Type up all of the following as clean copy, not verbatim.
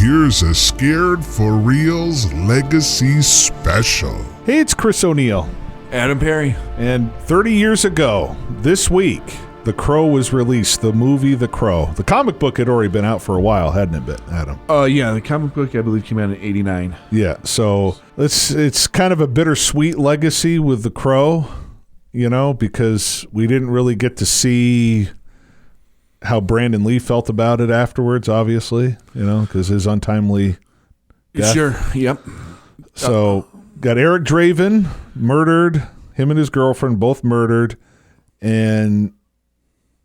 here's a Scared for Real's Legacy Special. Hey, it's Chris O'Neill. Adam Perry. And 30 years ago, this week, The Crow was released, the movie The Crow. The comic book had already been out for a while, hadn't it, Adam? Yeah, the comic book, I believe, came out in 89. Yeah, so it's kind of a bittersweet legacy with The Crow, you know, because we didn't really get to see how Brandon Lee felt about it afterwards, obviously, you know, because his untimely death. Sure, yep. So, got Eric Draven murdered, him and his girlfriend both murdered, and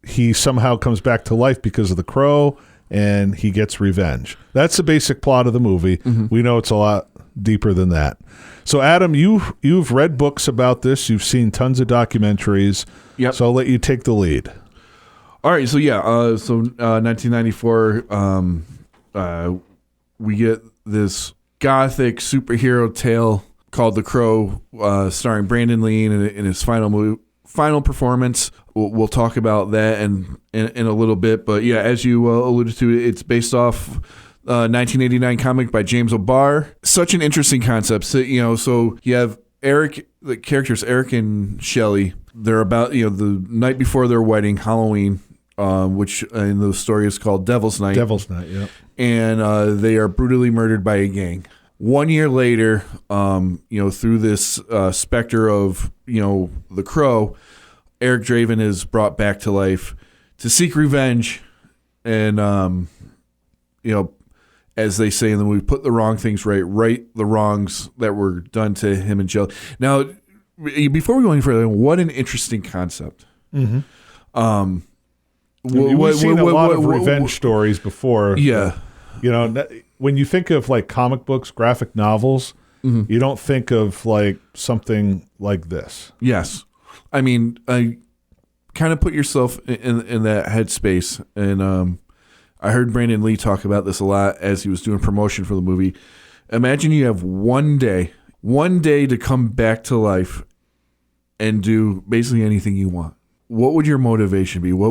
he somehow comes back to life because of the Crow, and he gets revenge. That's the basic plot of the movie. Mm-hmm. We know it's a lot deeper than that. So, Adam, you've read books about this. You've seen tons of documentaries. Yep. So I'll let you take the lead. All right, so 1994, we get this gothic superhero tale called The Crow, starring Brandon Lee in his final performance. We'll talk about that in a little bit, but yeah, as you alluded to, it's based off 1989 comic by James O'Barr. Such an interesting concept. So you have Eric, the characters Eric and Shelley. They're about the night before their wedding, Halloween. Which in the story is called Devil's Night. Devil's Night, yeah. And they are brutally murdered by a gang. 1 year later, through this specter of, the Crow, Eric Draven is brought back to life to seek revenge. And, as they say in the movie, put the wrong things right the wrongs that were done to him and Jill. Now, before we go any further, what an interesting concept. Mm-hmm. We've seen a lot of revenge stories before. Yeah. When you think of like comic books, graphic novels, mm-hmm. you don't think of like something like this. Yes. I mean, I kind of put yourself in that headspace. And I heard Brandon Lee talk about this a lot as he was doing promotion for the movie. Imagine you have one day to come back to life and do basically anything you want. What would your motivation be? How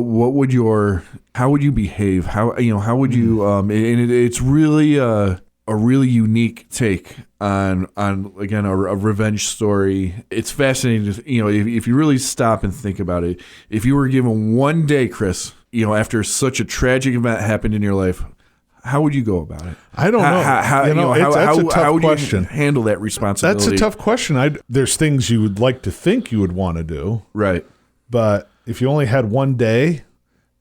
would you behave? How would you? And it's really a really unique take on again a revenge story. It's fascinating. If you really stop and think about it, if you were given one day, Chris, after such a tragic event happened in your life, how would you go about it? I don't know. That's a tough question. You handle that responsibility? That's a tough question. There's things you would like to think you would want to do, right? But if you only had one day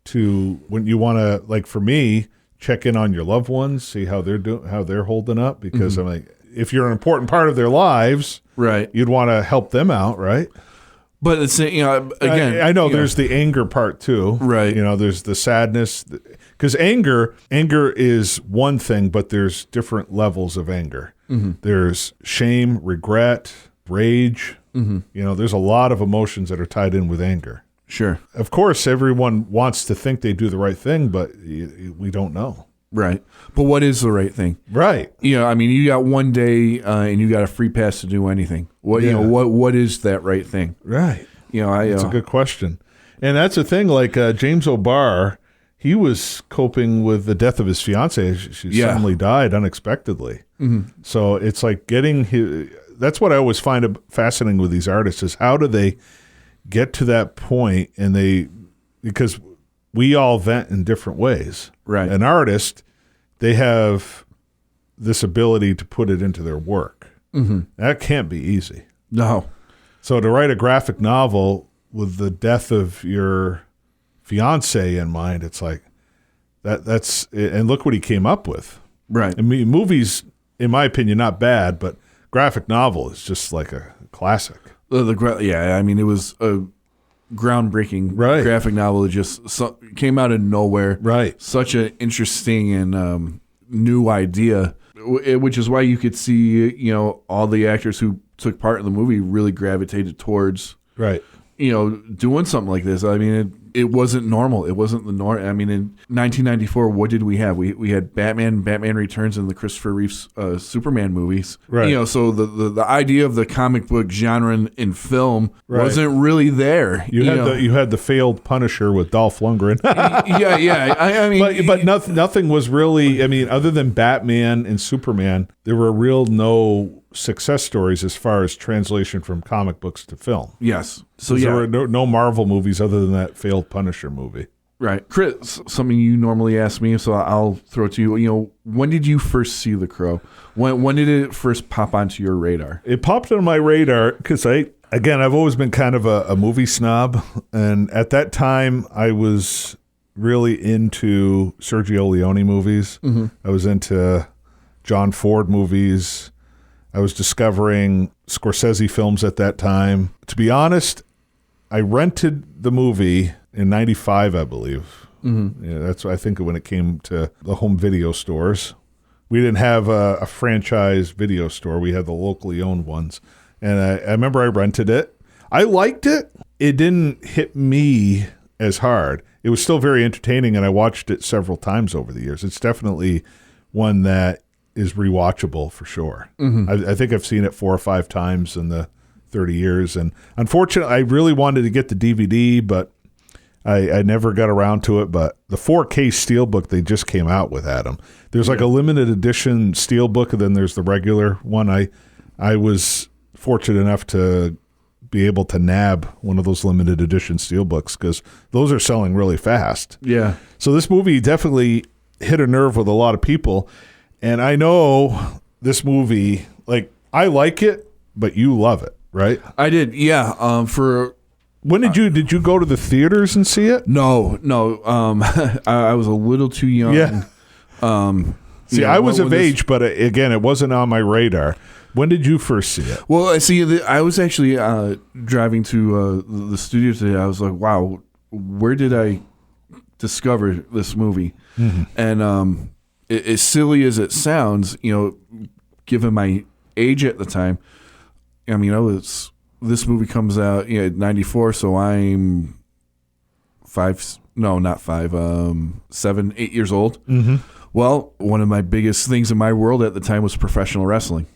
to, when you want to, like for me, check in on your loved ones, see how they're doing, how they're holding up, because mm-hmm. I'm like, if you're an important part of their lives, right, you'd want to help them out, right? But it's again, I know there's the anger part too, right? There's the sadness, because anger is one thing, but there's different levels of anger. Mm-hmm. There's shame, regret, rage. Mm-hmm. There's a lot of emotions that are tied in with anger. Sure. Of course, everyone wants to think they do the right thing, but we don't know. Right. But what is the right thing? Right. You got one day and you got a free pass to do anything. What is that right thing? Right. That's a good question. And that's the thing, like James O'Barr, he was coping with the death of his fiancée. She suddenly died unexpectedly. Mm-hmm. So it's like that's what I always find fascinating with these artists is how do they get to that point, because we all vent in different ways. Right. An artist, they have this ability to put it into their work. Mm-hmm. That can't be easy. No. So to write a graphic novel with the death of your fiance in mind, it's like that's and look what he came up with. Right. I mean, movies, in my opinion, not bad, but graphic novel is just like a classic. It was a groundbreaking graphic novel. It just came out of nowhere. Right. Such an interesting and new idea, which is why you could see, all the actors who took part in the movie really gravitated towards, right, doing something like this. I mean, it wasn't normal. It wasn't the norm. I mean, in 1994, what did we have? We had Batman Returns, and the Christopher Reeves Superman movies. Right. You know, so the idea of the comic book genre in film wasn't really there. You had the failed Punisher with Dolph Lundgren. yeah. I mean, but nothing was really. I mean, other than Batman and Superman, there were no success stories as far as translation from comic books to film. Yes. So there were no Marvel movies other than that failed Punisher movie. Right. Chris, something you normally ask me, so I'll throw it to you. You know, when did you first see The Crow? When did it first pop onto your radar? It popped on my radar because I've always been kind of a movie snob. And at that time, I was really into Sergio Leone movies. Mm-hmm. I was into John Ford movies. I was discovering Scorsese films at that time. To be honest, I rented the movie in 95, I believe. Mm-hmm. Yeah, that's, I think, when it came to the home video stores. We didn't have a franchise video store. We had the locally owned ones. And I remember I rented it. I liked it. It didn't hit me as hard. It was still very entertaining, and I watched it several times over the years. It's definitely one that is rewatchable for sure. Mm-hmm. I think I've seen it 4 or 5 times in the 30 years. And unfortunately, I really wanted to get the DVD, but I never got around to it. But the 4K Steelbook they just came out with, Adam. There's like a limited edition Steelbook, and then there's the regular one. I was fortunate enough to be able to nab one of those limited edition Steelbooks because those are selling really fast. Yeah. So this movie definitely hit a nerve with a lot of people. And I know this movie, like, I like it, but you love it, right? I did, yeah. When did you go to the theaters and see it? No. I was a little too young. Yeah. I was of age, but again, it wasn't on my radar. When did you first see it? Well, I was actually driving to the studio today. I was like, wow, where did I discover this movie? Mm-hmm. And as silly as it sounds, given my age at the time, I mean, this movie comes out in 94, so I'm 7, 8 years old. Mm-hmm. Well, one of my biggest things in my world at the time was professional wrestling.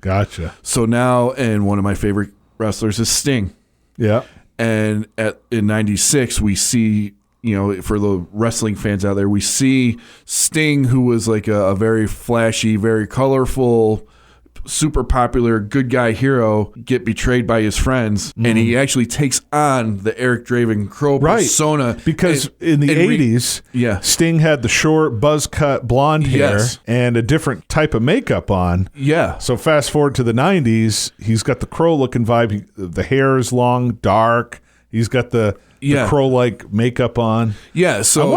Gotcha. So now, and one of my favorite wrestlers is Sting. Yeah. And in 96, we see, for the wrestling fans out there, we see Sting, who was like a very flashy, very colorful, super popular good guy hero, get betrayed by his friends, and he actually takes on the Eric Draven Crow persona. Because in the 80s, Sting had the short buzz cut blonde hair and a different type of makeup on. Yeah. So fast forward to the 90s, he's got the Crow looking vibe. The hair is long, dark. He's got the Crow-like makeup on. Yeah. So I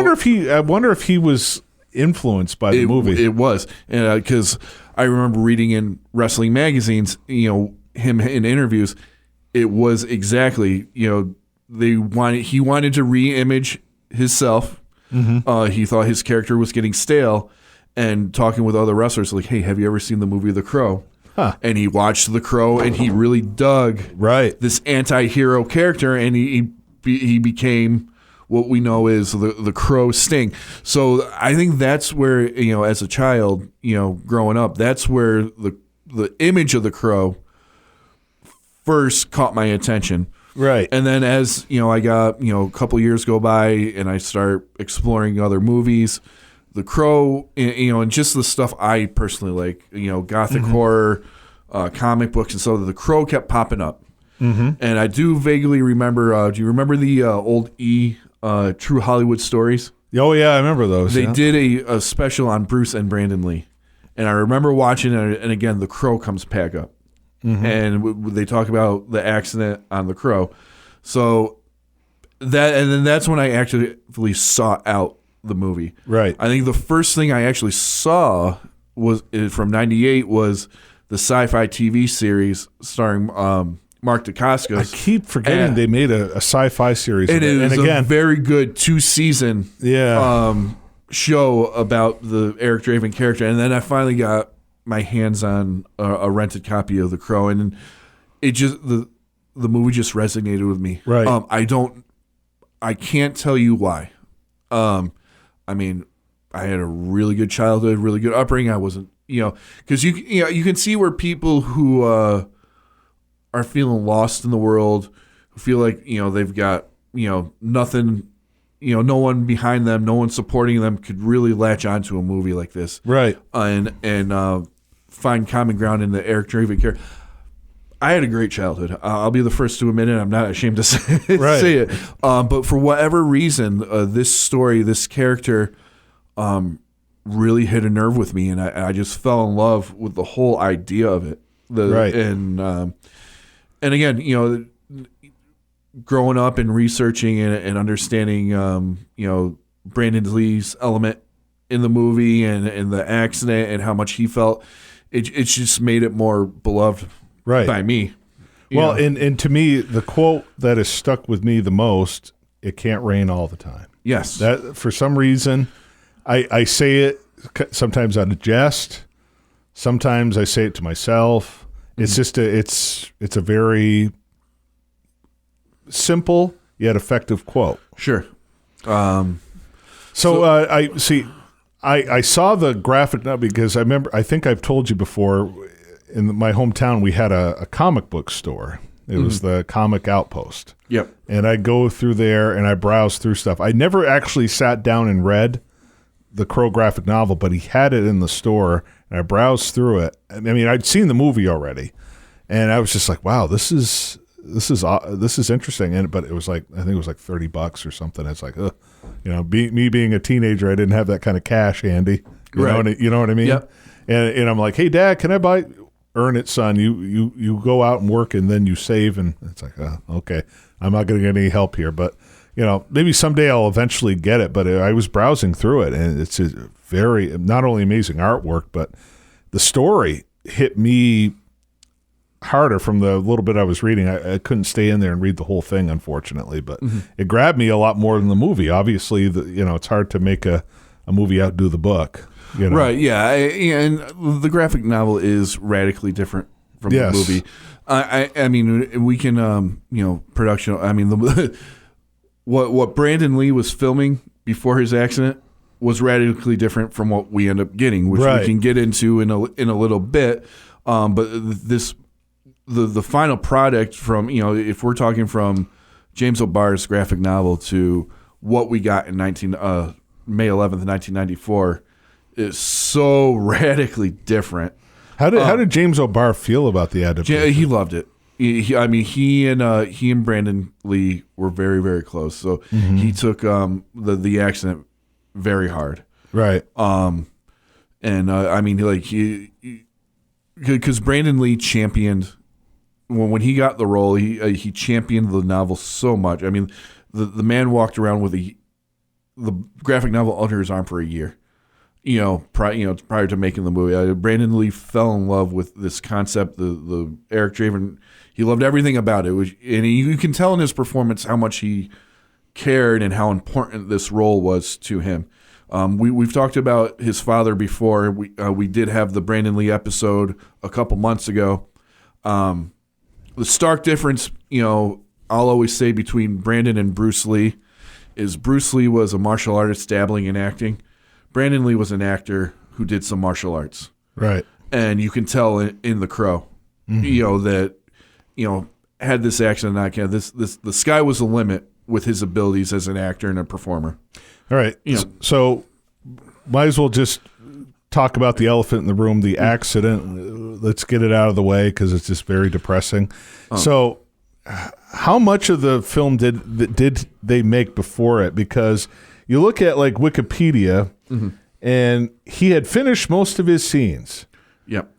wonder if he was influenced by the movie. It was, because I remember reading in wrestling magazines, him in interviews. It was exactly, he wanted to re-image himself. Mm-hmm. He thought his character was getting stale, and talking with other wrestlers, like, hey, have you ever seen the movie The Crow? Huh. And he watched The Crow, and he really dug this anti-hero character, and he became what we know is the Crow Sting. So I think that's where, as a child, growing up, that's where the image of the Crow first caught my attention. Right. And then as, I got, a couple years go by and I start exploring other movies, the Crow, and just the stuff I personally like, gothic horror, comic books, and so the Crow kept popping up. Mm-hmm. And I do vaguely remember, do you remember the old True Hollywood Stories? Oh, yeah, I remember those. They did a special on Bruce and Brandon Lee. And I remember watching it, and again, the Crow comes back up. Mm-hmm. And they talk about the accident on the Crow. So then that's when I actively sought out the movie. Right. I think the first thing I actually saw was from 98 was the sci-fi TV series starring Mark Dacascos. I keep forgetting they made a sci-fi series. And it was a very good 2-season show about the Eric Draven character. And then I finally got my hands on a rented copy of The Crow, and it just the movie just resonated with me. Right. I can't tell you why. I mean, I had a really good childhood, really good upbringing. I wasn't, because you can see where people who are feeling lost in the world, who feel like they've got nothing, no one behind them, no one supporting them, could really latch onto a movie like this, right? And find common ground in the Eric Draven character. I had a great childhood. I'll be the first to admit it. I'm not ashamed to say it. But for whatever reason, this story, this character, really hit a nerve with me, and I just fell in love with the whole idea of it. And again, growing up and researching and understanding, Brandon Lee's element in the movie and the accident and how much he felt, it's just made it more beloved. Right. By me. Well, and to me, the quote that has stuck with me the most, it can't rain all the time. Yes. That, for some reason, I say it sometimes out of jest. Sometimes I say it to myself. It's just it's a very simple yet effective quote. Sure. I saw the graphic novel because I think I've told you before, in my hometown, we had a comic book store. It was the Comic Outpost. Yep. And I go through there and I browse through stuff. I never actually sat down and read the Crow graphic novel, but he had it in the store and I browsed through it. I mean, I'd seen the movie already, and I was just like, wow, this is interesting. But it was like, I think it was like $30 or something. It's like, me being a teenager, I didn't have that kind of cash handy. You know what I mean? Yep. And I'm like, hey, Dad, can I buy? Earn it, son. You go out and work and then you save. And it's like, okay, I'm not going to get any help here, but maybe someday I'll eventually get it. But I was browsing through it, and it's a very, not only amazing artwork, but the story hit me harder from the little bit I was reading. I couldn't stay in there and read the whole thing, unfortunately, but it grabbed me a lot more than the movie. Obviously, it's hard to make a movie outdo the book. Right, yeah. And the graphic novel is radically different from the movie. I mean, we can, production. I mean, what Brandon Lee was filming before his accident was radically different from what we end up getting, which we can get into in a little bit. But the final product from, if we're talking from James O'Barr's graphic novel to what we got in May 11th, 1994. Is so radically different. How did James O'Barr feel about the adaptation? He loved it. He and Brandon Lee were very, very close. So he took the accident very hard. Right. Because Brandon Lee championed when he got the role. He championed the novel so much. I mean, the man walked around with the graphic novel under his arm for a year. Prior to making the movie, Brandon Lee fell in love with this concept. The Eric Draven, he loved everything about it. And you can tell in his performance how much he cared and how important this role was to him. We've talked about his father before. We did have the Brandon Lee episode a couple months ago. The stark difference, I'll always say between Brandon and Bruce Lee is Bruce Lee was a martial artist dabbling in acting. Brandon Lee was an actor who did some martial arts. Right. And you can tell in The Crow, that, had this accident not had the sky was the limit with his abilities as an actor and a performer. All right. So might as well just talk about the elephant in the room, the accident. Let's get it out of the way because it's just very depressing. So how much of the film did they make before it? Because you look at like Wikipedia, and he had finished most of his scenes. Yep.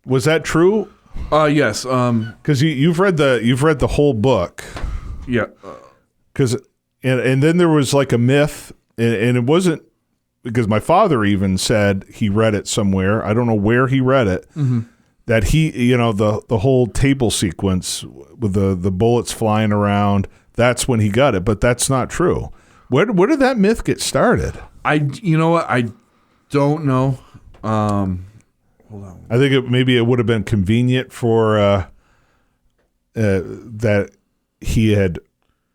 Was that true? Yes. Because you've read the whole book. Yeah. Because and then there was like a myth, and it wasn't because my father even said he read it somewhere. I don't know where he read it. That he, the whole table sequence with the bullets flying around. That's when he got it, but that's not true. Where did that myth get started? You know what? I don't know. Hold on. I think maybe it would have been convenient for that he had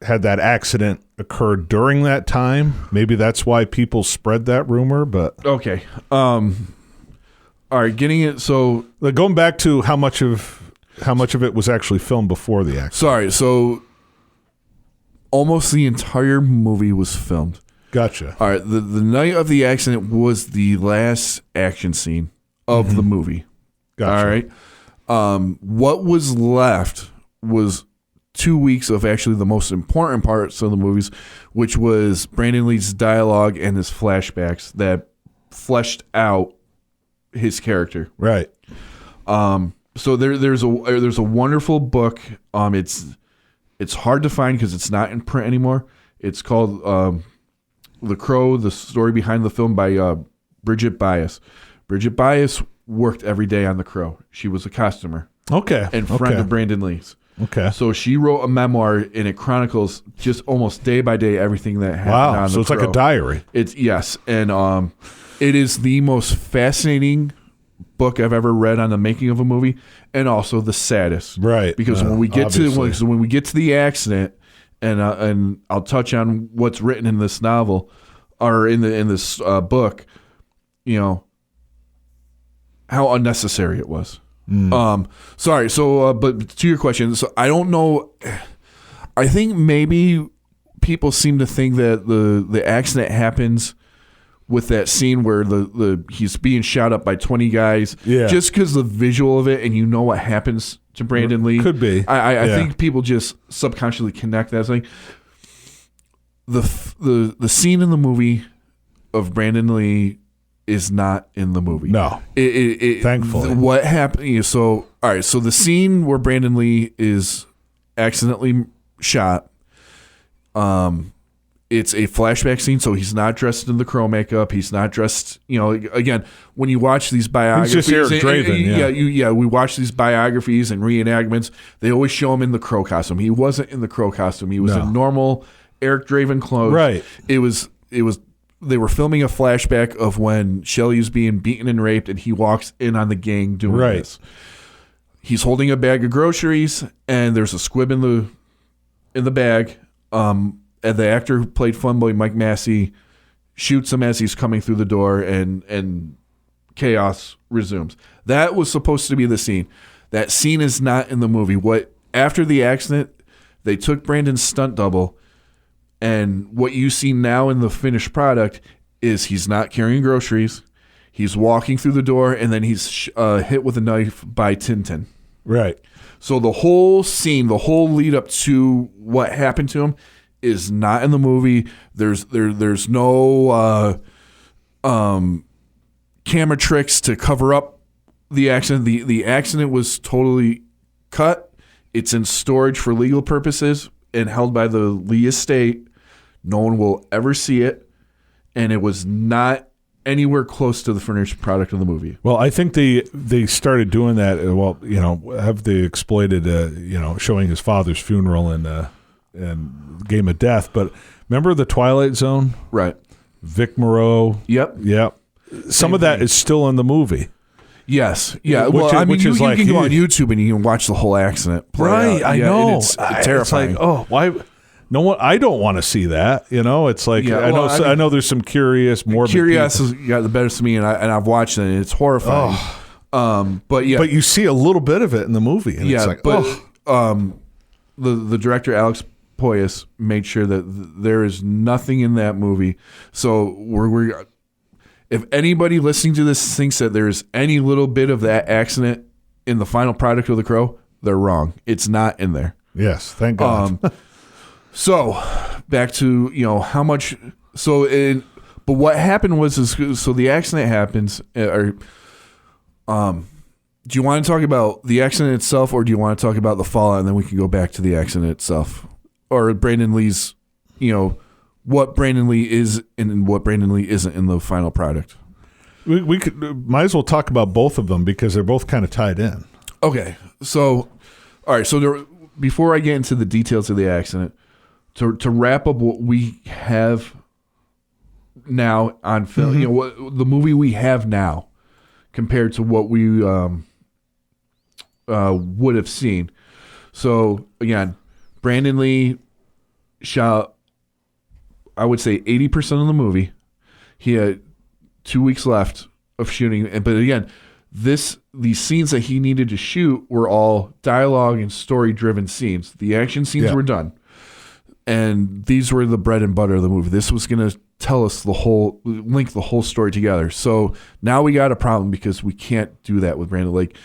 had that accident occurred during that time. Maybe that's why people spread that rumor. But okay, all right, getting it. So going back to how much of it was actually filmed before the accident. Sorry, so almost the entire movie was filmed. Gotcha. All right, the night of the accident was the last action scene of the movie. Gotcha. All right. What was left was 2 weeks of actually the most important parts of the movies, which was Brandon Lee's dialogue and his flashbacks that fleshed out his character. Right. So there's a wonderful book. It's hard to find because it's not in print anymore. It's called The Crow: The Story Behind the Film by Bridget Bias. Bridget Bias worked every day on The Crow. She was a costumer. Okay. And friend of Brandon Lee's. Okay. So she wrote a memoir, and it chronicles just almost day by day everything that happened on The Crow. So it's like a diary. Yes, and it is the most fascinating book I've ever read on the making of a movie, and also the saddest. Right. Because when we get to the accident, and I'll touch on what's written in this novel or in this book, how unnecessary it was. Sorry. So, but to your question, so I don't know. I think maybe people seem to think that the accident happens with that scene where he's being shot up by 20 guys. Yeah. Just because the visual of it, and what happens to Brandon Lee. Could be. I think people just subconsciously connect that. It's like the scene in the movie of Brandon Lee is not in the movie. No. Thankfully. What happened? So, all right. So the scene where Brandon Lee is accidentally shot, it's a flashback scene. So he's not dressed in the Crow makeup. He's not dressed, again, when you watch these biographies. He's just Eric Draven. We watch these biographies and reenactments. They always show him in the Crow costume. He wasn't in the Crow costume. He was in normal Eric Draven clothes. Right. It was. They were filming a flashback of when Shelley was being beaten and raped, and he walks in on the gang doing this. He's holding a bag of groceries, and there's a squib in the bag. And the actor who played Funboy, Mike Massey, shoots him as he's coming through the door, and chaos resumes. That was supposed to be the scene. That scene is not in the movie. After the accident, they took Brandon's stunt double. And what you see now in the finished product is he's not carrying groceries. He's walking through the door, and then he's hit with a knife by Tintin. Right. So the whole scene, the whole lead up to what happened to him is not in the movie. There's no camera tricks to cover up the accident. The accident was totally cut. It's in storage for legal purposes and held by the Lee estate. No one will ever see it, and it was not anywhere close to the finished product of the movie. Well, I think they started doing that. Well, have they exploited, showing his father's funeral and Game of Death. But remember the Twilight Zone? Right. Vic Moreau. Yep. Some of that is still in the movie. Yes. Yeah. You can go on YouTube and you can watch the whole accident play right. out. I know. It's terrifying. It's like, why? No one. I don't want to see that. It's like I know there's some morbid. Curiosity got the best of me, and I've watched it. And it's horrifying. But you see a little bit of it in the movie. And it's like, the director Alex Poyas made sure that there is nothing in that movie. So we're if anybody listening to this thinks that there's any little bit of that accident in the final product of The Crow, they're wrong. It's not in there. Yes, thank God. So back to how much. But what happened was the accident happens. Do you want to talk about the accident itself, or do you want to talk about the fallout, and then we can go back to the accident itself, or Brandon Lee's, what Brandon Lee is and what Brandon Lee isn't in the final product? We might as well talk about both of them because they're both kind of tied in. Okay, so all right, so before I get into the details of the accident. To wrap up what we have now on film, the movie we have now compared to what we would have seen. So again, Brandon Lee shot, I would say 80% of the movie. He had 2 weeks left of shooting, but again, these scenes that he needed to shoot were all dialogue and story-driven scenes. The action scenes were done, and these were the bread and butter of the movie. This was going to tell us link the whole story together. So now we got a problem because we can't do that with Brandon. Like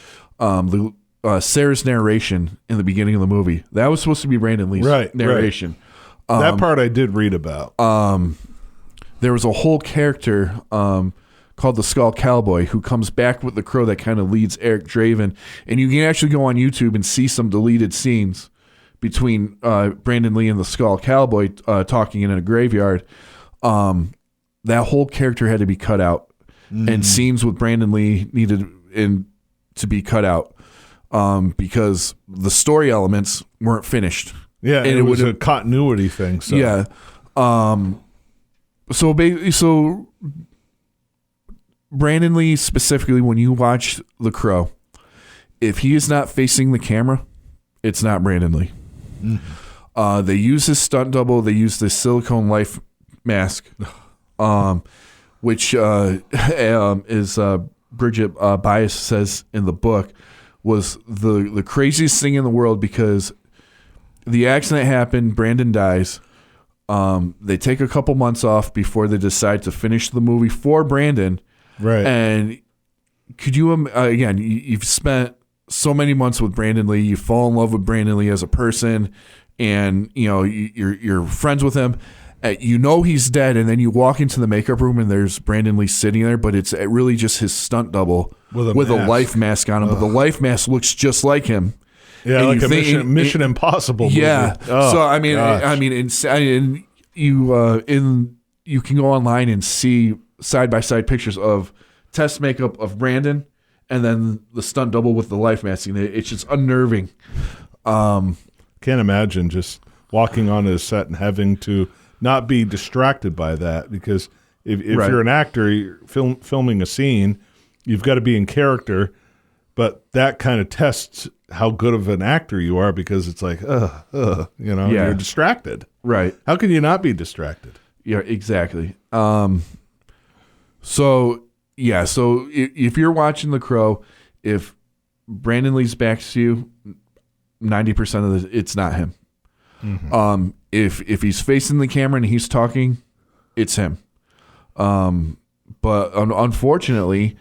Sarah's narration in the beginning of the movie, that was supposed to be Brandon Lee's narration. Right. That part I did read about. There was a whole character called the Skull Cowboy who comes back with the crow that kind of leads Eric Draven, and you can actually go on YouTube and see some deleted scenes between Brandon Lee and the Skull Cowboy talking in a graveyard. That whole character had to be cut out, and scenes with Brandon Lee needed to be cut out because the story elements weren't finished. Yeah, and it was a continuity thing. So. Yeah. So Brandon Lee specifically, when you watch The Crow, if he is not facing the camera, it's not Brandon Lee. They use his stunt double. They use the silicone life mask, which is Bridget Bias says in the book was the craziest thing in the world because the accident happened. Brandon dies. They take a couple months off before they decide to finish the movie for Brandon. Right. And could you, again, you've spent so many months with Brandon Lee. You fall in love with Brandon Lee as a person, and you're friends with him. You know he's dead, and then you walk into the makeup room and there's Brandon Lee sitting there, but it's really just his stunt double with a life mask on him. But the life mask looks just like him. Yeah, and like a Mission Impossible movie. Yeah. Oh, so I mean, you can go online and see side by side pictures of test makeup of Brandon and then the stunt double with the life mask. It's just unnerving. Can't imagine just walking onto the set and having to not be distracted by that, because if you're an actor, you're filming a scene, you've got to be in character, but that kind of tests how good of an actor you are, because it's like, you're distracted. Right. How can you not be distracted? Yeah, exactly. So if you're watching The Crow, if Brandon Lee's back to you, 90% of it's not him. Mm-hmm. If he's facing the camera and he's talking, it's him. But unfortunately,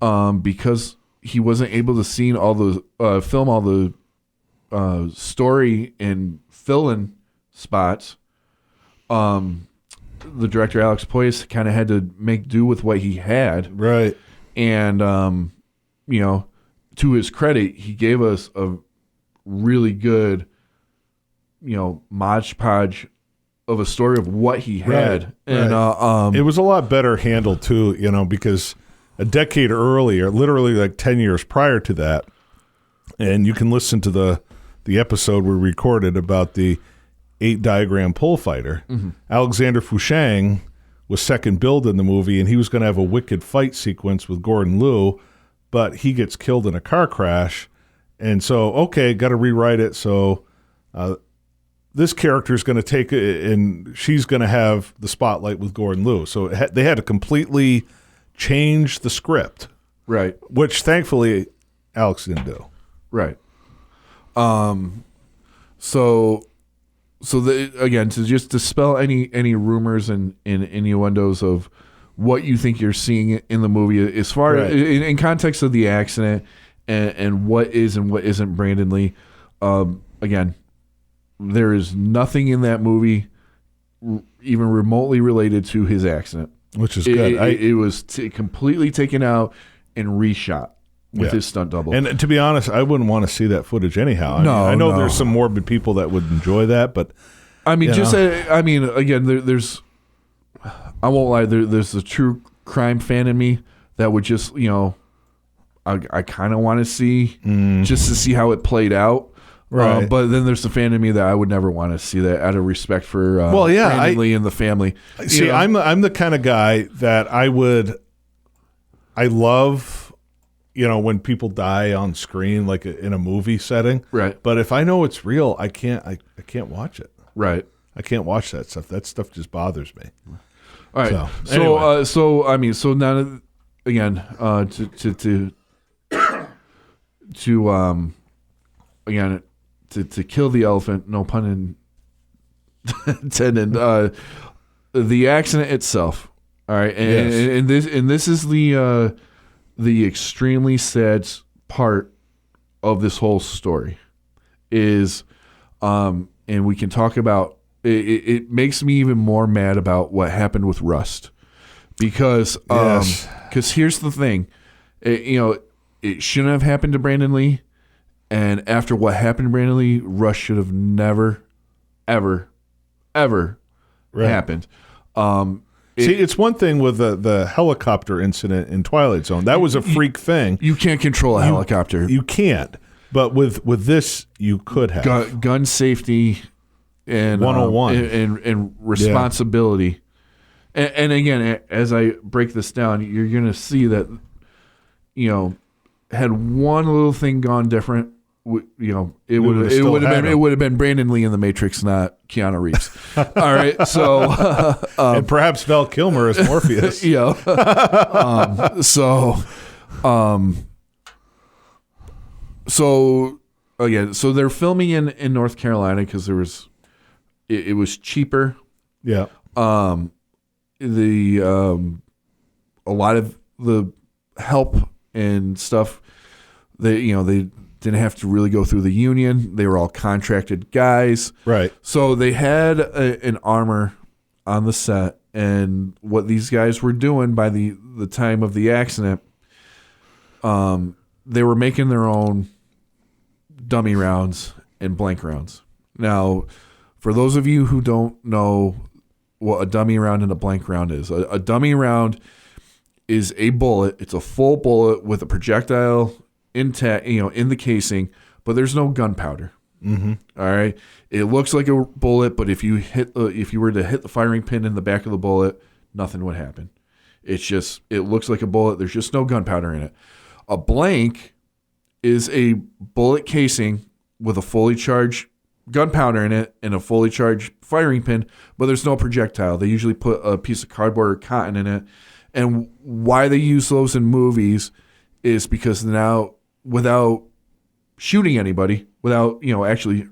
because he wasn't able to film all the story and fill-in spots, the director Alex Poyas kind of had to make do with what he had. Right. And to his credit, he gave us a really good Mod Podge of a story of what he had. Right. And it was a lot better handled too, because a decade earlier, literally like 10 years prior to that, and you can listen to the episode we recorded about the 8-diagram pole fighter. Mm-hmm. Alexander Fushang was second billed in the movie, and he was going to have a wicked fight sequence with Gordon Liu, but he gets killed in a car crash. And so, okay, got to rewrite it. So this character is going to take it, and she's going to have the spotlight with Gordon Liu. So they had to completely change the script. Right. Which, thankfully, Alex didn't do. Right. Again, to just dispel any rumors and innuendos of what you think you're seeing in the movie, as far as in context of the accident and what is and what isn't Brandon Lee, again, there is nothing in that movie even remotely related to his accident, which is good. It was completely taken out and reshot with his stunt double. And to be honest, I wouldn't want to see that footage anyhow. I know there's some morbid people that would enjoy that, but again, there's, I won't lie, there's a true crime fan in me that would just, I kind of want to see just to see how it played out. Right. But then there's the fan in me that I would never want to see that, out of respect for Brandon Lee and the family. See, I'm the kind of guy that I love, when people die on screen, like in a movie setting. Right. But if I know it's real, I can't watch it. Right. I can't watch that stuff. That stuff just bothers me. All right. Anyway. So now again, to kill the elephant, no pun intended. The accident itself. All right, and this is the extremely sad part of this whole story is, and we can talk about it makes me even more mad about what happened with Rust, because here's the thing, it shouldn't have happened to Brandon Lee, and after what happened to Brandon Lee, Rust should have never, ever happened. See, it's one thing with the helicopter incident in Twilight Zone. That was a freak thing. You can't control a helicopter. You can't. But with this, you could have. Gun safety and 101 and responsibility. Yeah. And again, as I break this down, you're going to see that, had one little thing gone different, it would have been Brandon Lee in The Matrix, not Keanu Reeves. All right, so and perhaps Val Kilmer as Morpheus. So again, so they're filming in North Carolina because it was cheaper. Yeah. A lot of the help and stuff, they didn't have to really go through the union. They were all contracted guys. Right. So they had an armor on the set, and what these guys were doing by the time of the accident, they were making their own dummy rounds and blank rounds. Now, for those of you who don't know what a dummy round and a blank round is, a dummy round is a bullet. It's a full bullet with a projectile intact, in the casing, but there's no gunpowder. Mm-hmm. All right. It looks like a bullet, but if you were to hit the firing pin in the back of the bullet, nothing would happen. It looks like a bullet. There's just no gunpowder in it. A blank is a bullet casing with a fully charged gunpowder in it and a fully charged firing pin, but there's no projectile. They usually put a piece of cardboard or cotton in it. And why they use those in movies is because now, without shooting anybody, without actually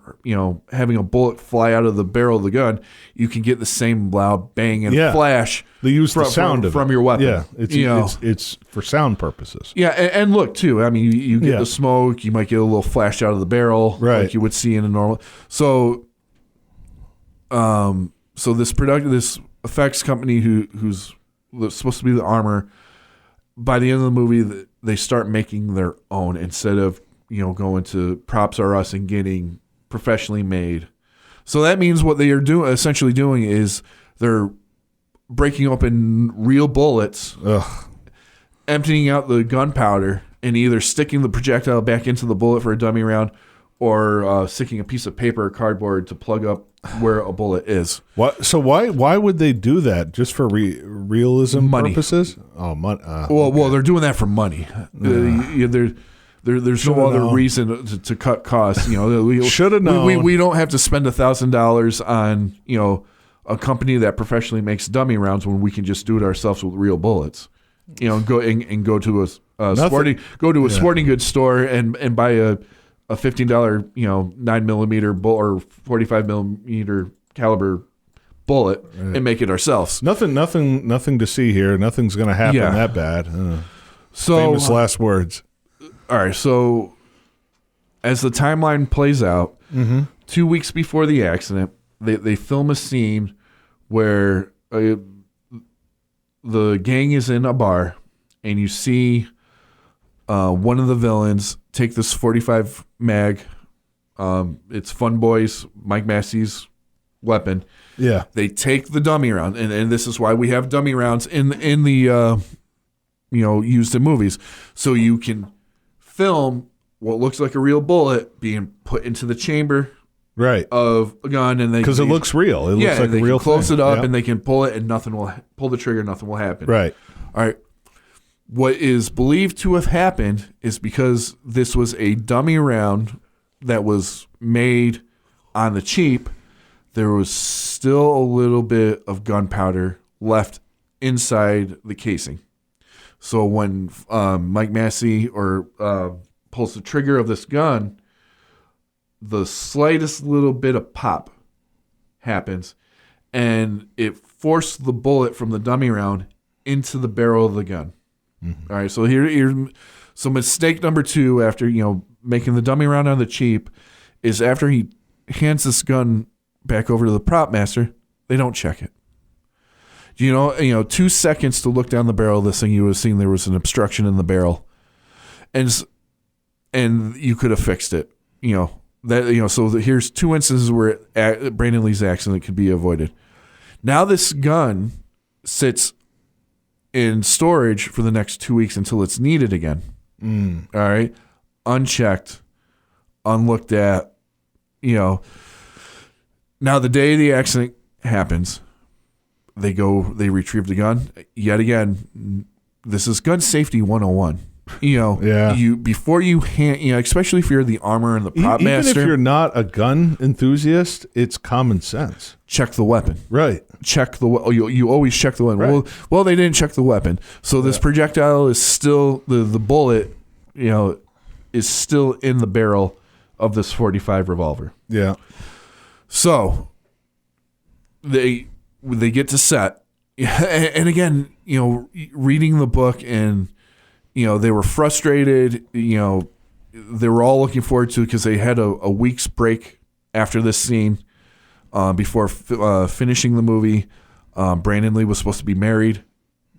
having a bullet fly out of the barrel of the gun, you can get the same loud bang and flash. They use the sound from your weapon. Yeah, it's for sound purposes. Yeah, and look too. I mean, you get the smoke. You might get a little flash out of the barrel, right, like you would see in a normal. So, this effects company who's supposed to be the armor, by the end of the movie, they start making their own instead of going to Props R Us and getting professionally made. So that means what they are essentially doing is they're breaking open real bullets, emptying out the gunpowder, and either sticking the projectile back into the bullet for a dummy round, or sticking a piece of paper or cardboard to plug up where a bullet is. What? So why would they do that? Just for realism purposes? Oh, money. Well, they're doing that for money. There's no other reason to cut costs. We should have known. We don't have to spend $1,000 on a company that professionally makes dummy rounds when we can just do it ourselves with real bullets. Go to a sporting goods store and buy a $15 9mm bullet or 45mm caliber bullet and make it ourselves. Nothing to see here. Nothing's going to happen that bad. Famous last words. All right, so as the timeline plays out, 2 weeks before the accident, they film a scene where the gang is in a bar, and you see one of the villains take this 45 mag. It's Fun Boy's, Mike Massey's weapon. Yeah, they take the dummy round, and this is why we have dummy rounds in the used in movies, so you can film what looks like a real bullet being put into the chamber, right, of a gun, and because it looks real. It looks like a real thing. Close it up, yeah, and they can pull it, and nothing will pull the trigger. Nothing will happen. Right. All right. What is believed to have happened is because this was a dummy round that was made on the cheap. there was still a little bit of gunpowder left inside the casing. So when Mike Massey pulls the trigger of this gun, the slightest little bit of pop happens, and it forced the bullet from the dummy round into the barrel of the gun. Mm-hmm. All right, so so mistake number 2 after making the dummy round on the cheap is after he hands this gun back over to the prop master, they don't check it. 2 seconds to look down the barrel of this thing, you would have seen there was an obstruction in the barrel, and you could have fixed it. So here's 2 instances where Brandon Lee's accident could be avoided. Now this gun sits in storage for the next 2 weeks until it's needed again. All right, unchecked, unlooked at. Now the day the accident happens, they retrieve the gun. Yet again, this is gun safety 101. Before you hand, especially if you're the armor and the prop master. Even if you're not a gun enthusiast, it's common sense. Check the weapon. Right. Check the you always check the weapon. Right. Well, they didn't check the weapon. So this projectile is still the bullet, is still in the barrel of this .45 revolver. Yeah. So they get to set, and again, reading the book, and they were frustrated. They were all looking forward to it because they had a week's break after this scene before finishing the movie. Brandon Lee was supposed to be married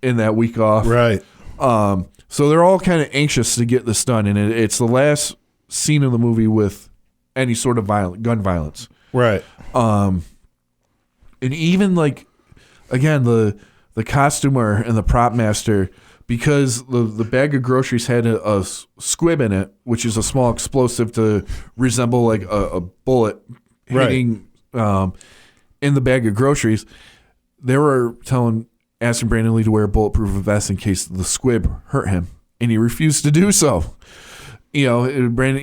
in that week off, right? So they're all kind of anxious to get this done, and it's the last scene of the movie with any sort of gun violence, right? And even again, the costumer and the prop master, because the bag of groceries had a squib in it, which is a small explosive to resemble a bullet hitting in the bag of groceries. They were asking Brandon Lee to wear a bulletproof vest in case the squib hurt him, and he refused to do so. Brandon,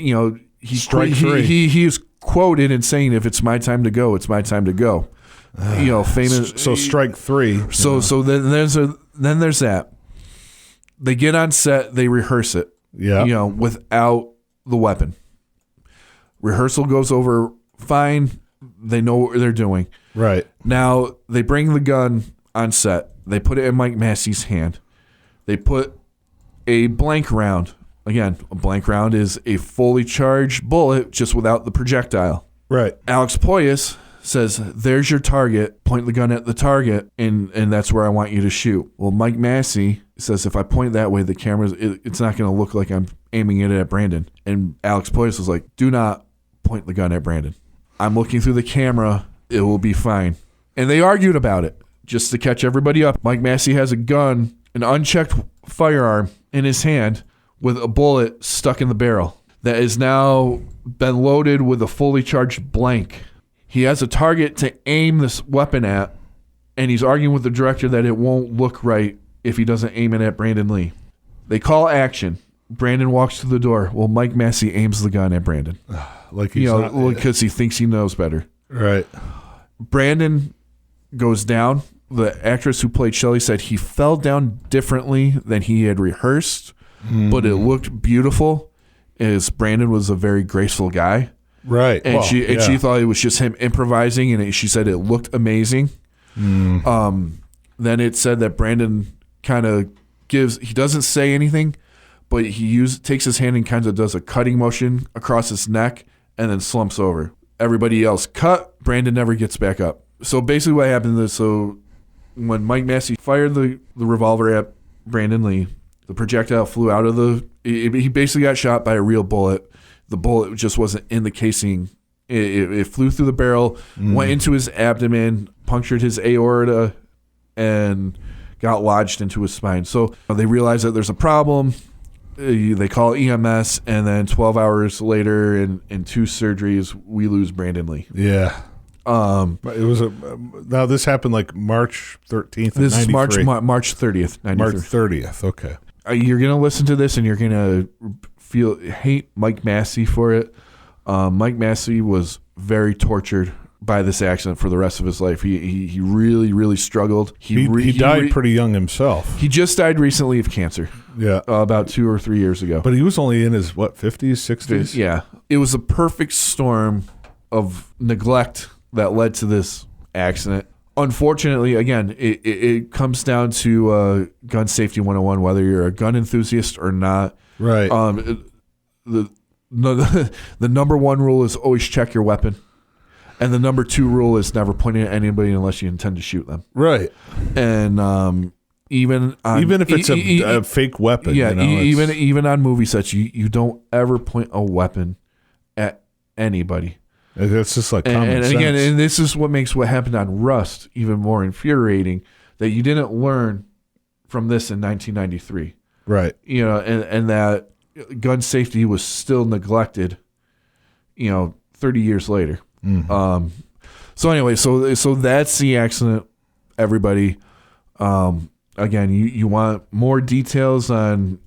he is quoted in saying, "If it's my time to go, it's my time to go." Famous. So strike 3. So then there's that. They get on set, they rehearse it. Yeah. Without the weapon. Rehearsal goes over fine. They know what they're doing. Right. Now they bring the gun on set. They put it in Mike Massey's hand. They put a blank round. Again, a blank round is a fully charged bullet just without the projectile. Right. Alex Poyas says, "There's your target. Point the gun at the target, and that's where I want you to shoot." Well, Mike Massey says, "If I point that way, the camera's it's not going to look like I'm aiming it at Brandon." And Alex Poyas was like, "Do not point the gun at Brandon. I'm looking through the camera. It will be fine." And they argued about it just to catch everybody up. Mike Massey has a gun, an unchecked firearm in his hand with a bullet stuck in the barrel that has now been loaded with a fully charged blank. He has a target to aim this weapon at, and he's arguing with the director that it won't look right if he doesn't aim it at Brandon Lee. They call action. Brandon walks to the door. Well, Mike Massey aims the gun at Brandon. Because he thinks he knows better. Right. Brandon goes down. The actress who played Shelley said he fell down differently than he had rehearsed, but it looked beautiful, as Brandon was a very graceful guy. Right. And she thought it was just him improvising, and she said it looked amazing. Then it said that Brandon kind of he doesn't say anything, but he takes his hand and kind of does a cutting motion across his neck and then slumps over. Everybody else cut. Brandon never gets back up. So basically what happened is, when Mike Massey fired the revolver at Brandon Lee, the projectile flew out of he basically got shot by a real bullet. The bullet just wasn't in the casing. It flew through the barrel, went into his abdomen, punctured his aorta, and got lodged into his spine. So they realize that there's a problem. They call EMS, and then 12 hours later, in 2 surgeries, we lose Brandon Lee. Yeah. It was now this happened like March 13th. This is March 30th, 93. March 30th. Okay. You're gonna listen to this and you're gonna hate Mike Massey for it. Mike Massey was very tortured by this accident for the rest of his life. He really, really struggled. He died pretty young himself. He just died recently of cancer. Yeah. About 2 or 3 years ago. But he was only in his, 50s, 60s? Yeah. It was a perfect storm of neglect that led to this accident. Unfortunately, again, it comes down to gun safety 101, whether you're a gun enthusiast or not. Right. The number one rule is always check your weapon. And the number 2 rule is never point it at anybody unless you intend to shoot them. Right. And even if it's a fake weapon. Yeah, even on movie sets, you don't ever point a weapon at anybody. It's just like common sense. And again, and this is what makes what happened on Rust even more infuriating, that you didn't learn from this in 1993. Right. And that gun safety was still neglected, 30 years later. Mm-hmm. So anyway, so that's the accident, everybody. Again, you want more details on,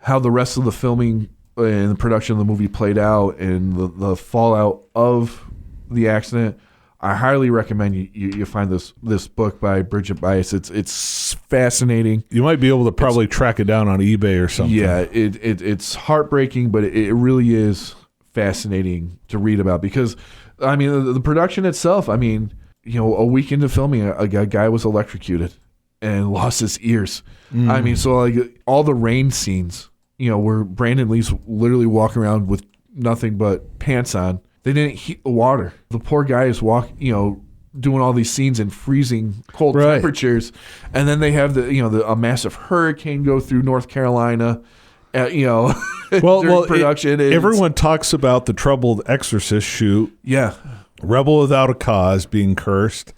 how the rest of the filming and the production of the movie played out and the fallout of the accident. I highly recommend you find this book by Bridget Bias. It's fascinating. You might be able to probably track it down on eBay or something. Yeah, it's heartbreaking, but it really is fascinating to read about because, I mean, the production itself, I mean, a week into filming, a guy was electrocuted and lost his ears. I mean, so like all the rain scenes, where Brandon Lee's literally walking around with nothing but pants on. They didn't heat the water. The poor guy is doing all these scenes in freezing cold temperatures, and then they have a massive hurricane go through North Carolina. During production. Everyone talks about the troubled Exorcist shoot. Yeah, Rebel Without a Cause being cursed.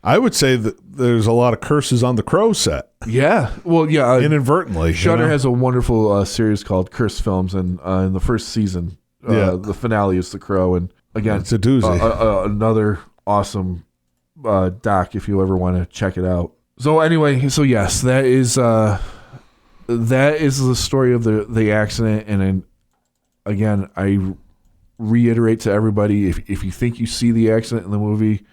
I would say that there's a lot of curses on the Crow set. Yeah, well, yeah, inadvertently. Shudder has a wonderful series called Cursed Films, and in the first season, the finale is The Crow, and again, it's a doozy. Another awesome doc if you ever want to check it out. So anyway, so yes, that is the story of the accident, and again, I reiterate to everybody: if you think you see the accident in the movie,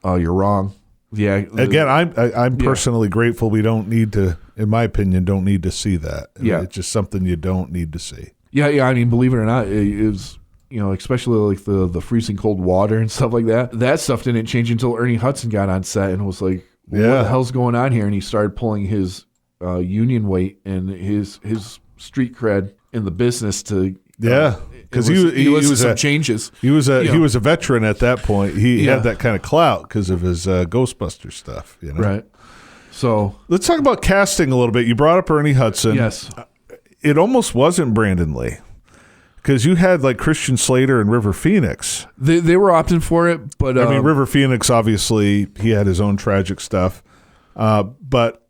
you're wrong. Again, I'm personally grateful we don't need to, in my opinion, don't need to see that. Yeah. It's just something you don't need to see. Yeah. I mean, believe it or not, it was, especially like the freezing cold water and stuff like that. That stuff didn't change until Ernie Hudson got on set and was like, what the hell's going on here? And he started pulling his union weight and his street cred in the business to because he was some changes. He was a veteran at that point. He had that kind of clout because of his Ghostbuster stuff. Right. So let's talk about casting a little bit. You brought up Ernie Hudson. Yes. It almost wasn't Brandon Lee because you had like Christian Slater and River Phoenix. They were opting for it, but I mean, River Phoenix obviously he had his own tragic stuff, but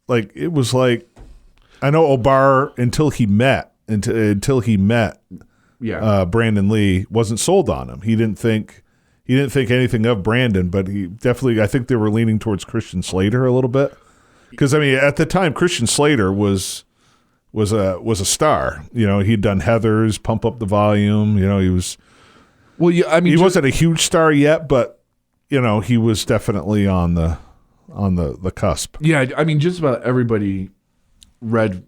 like it was like I know O'Barr until he met Brandon Lee wasn't sold on him. He didn't think anything of Brandon, but he definitely I think they were leaning towards Christian Slater a little bit because I mean at the time Christian Slater was a star. He'd done Heathers, Pump Up the Volume. He was he wasn't a huge star yet, but he was definitely on the cusp. Yeah, I mean just about everybody read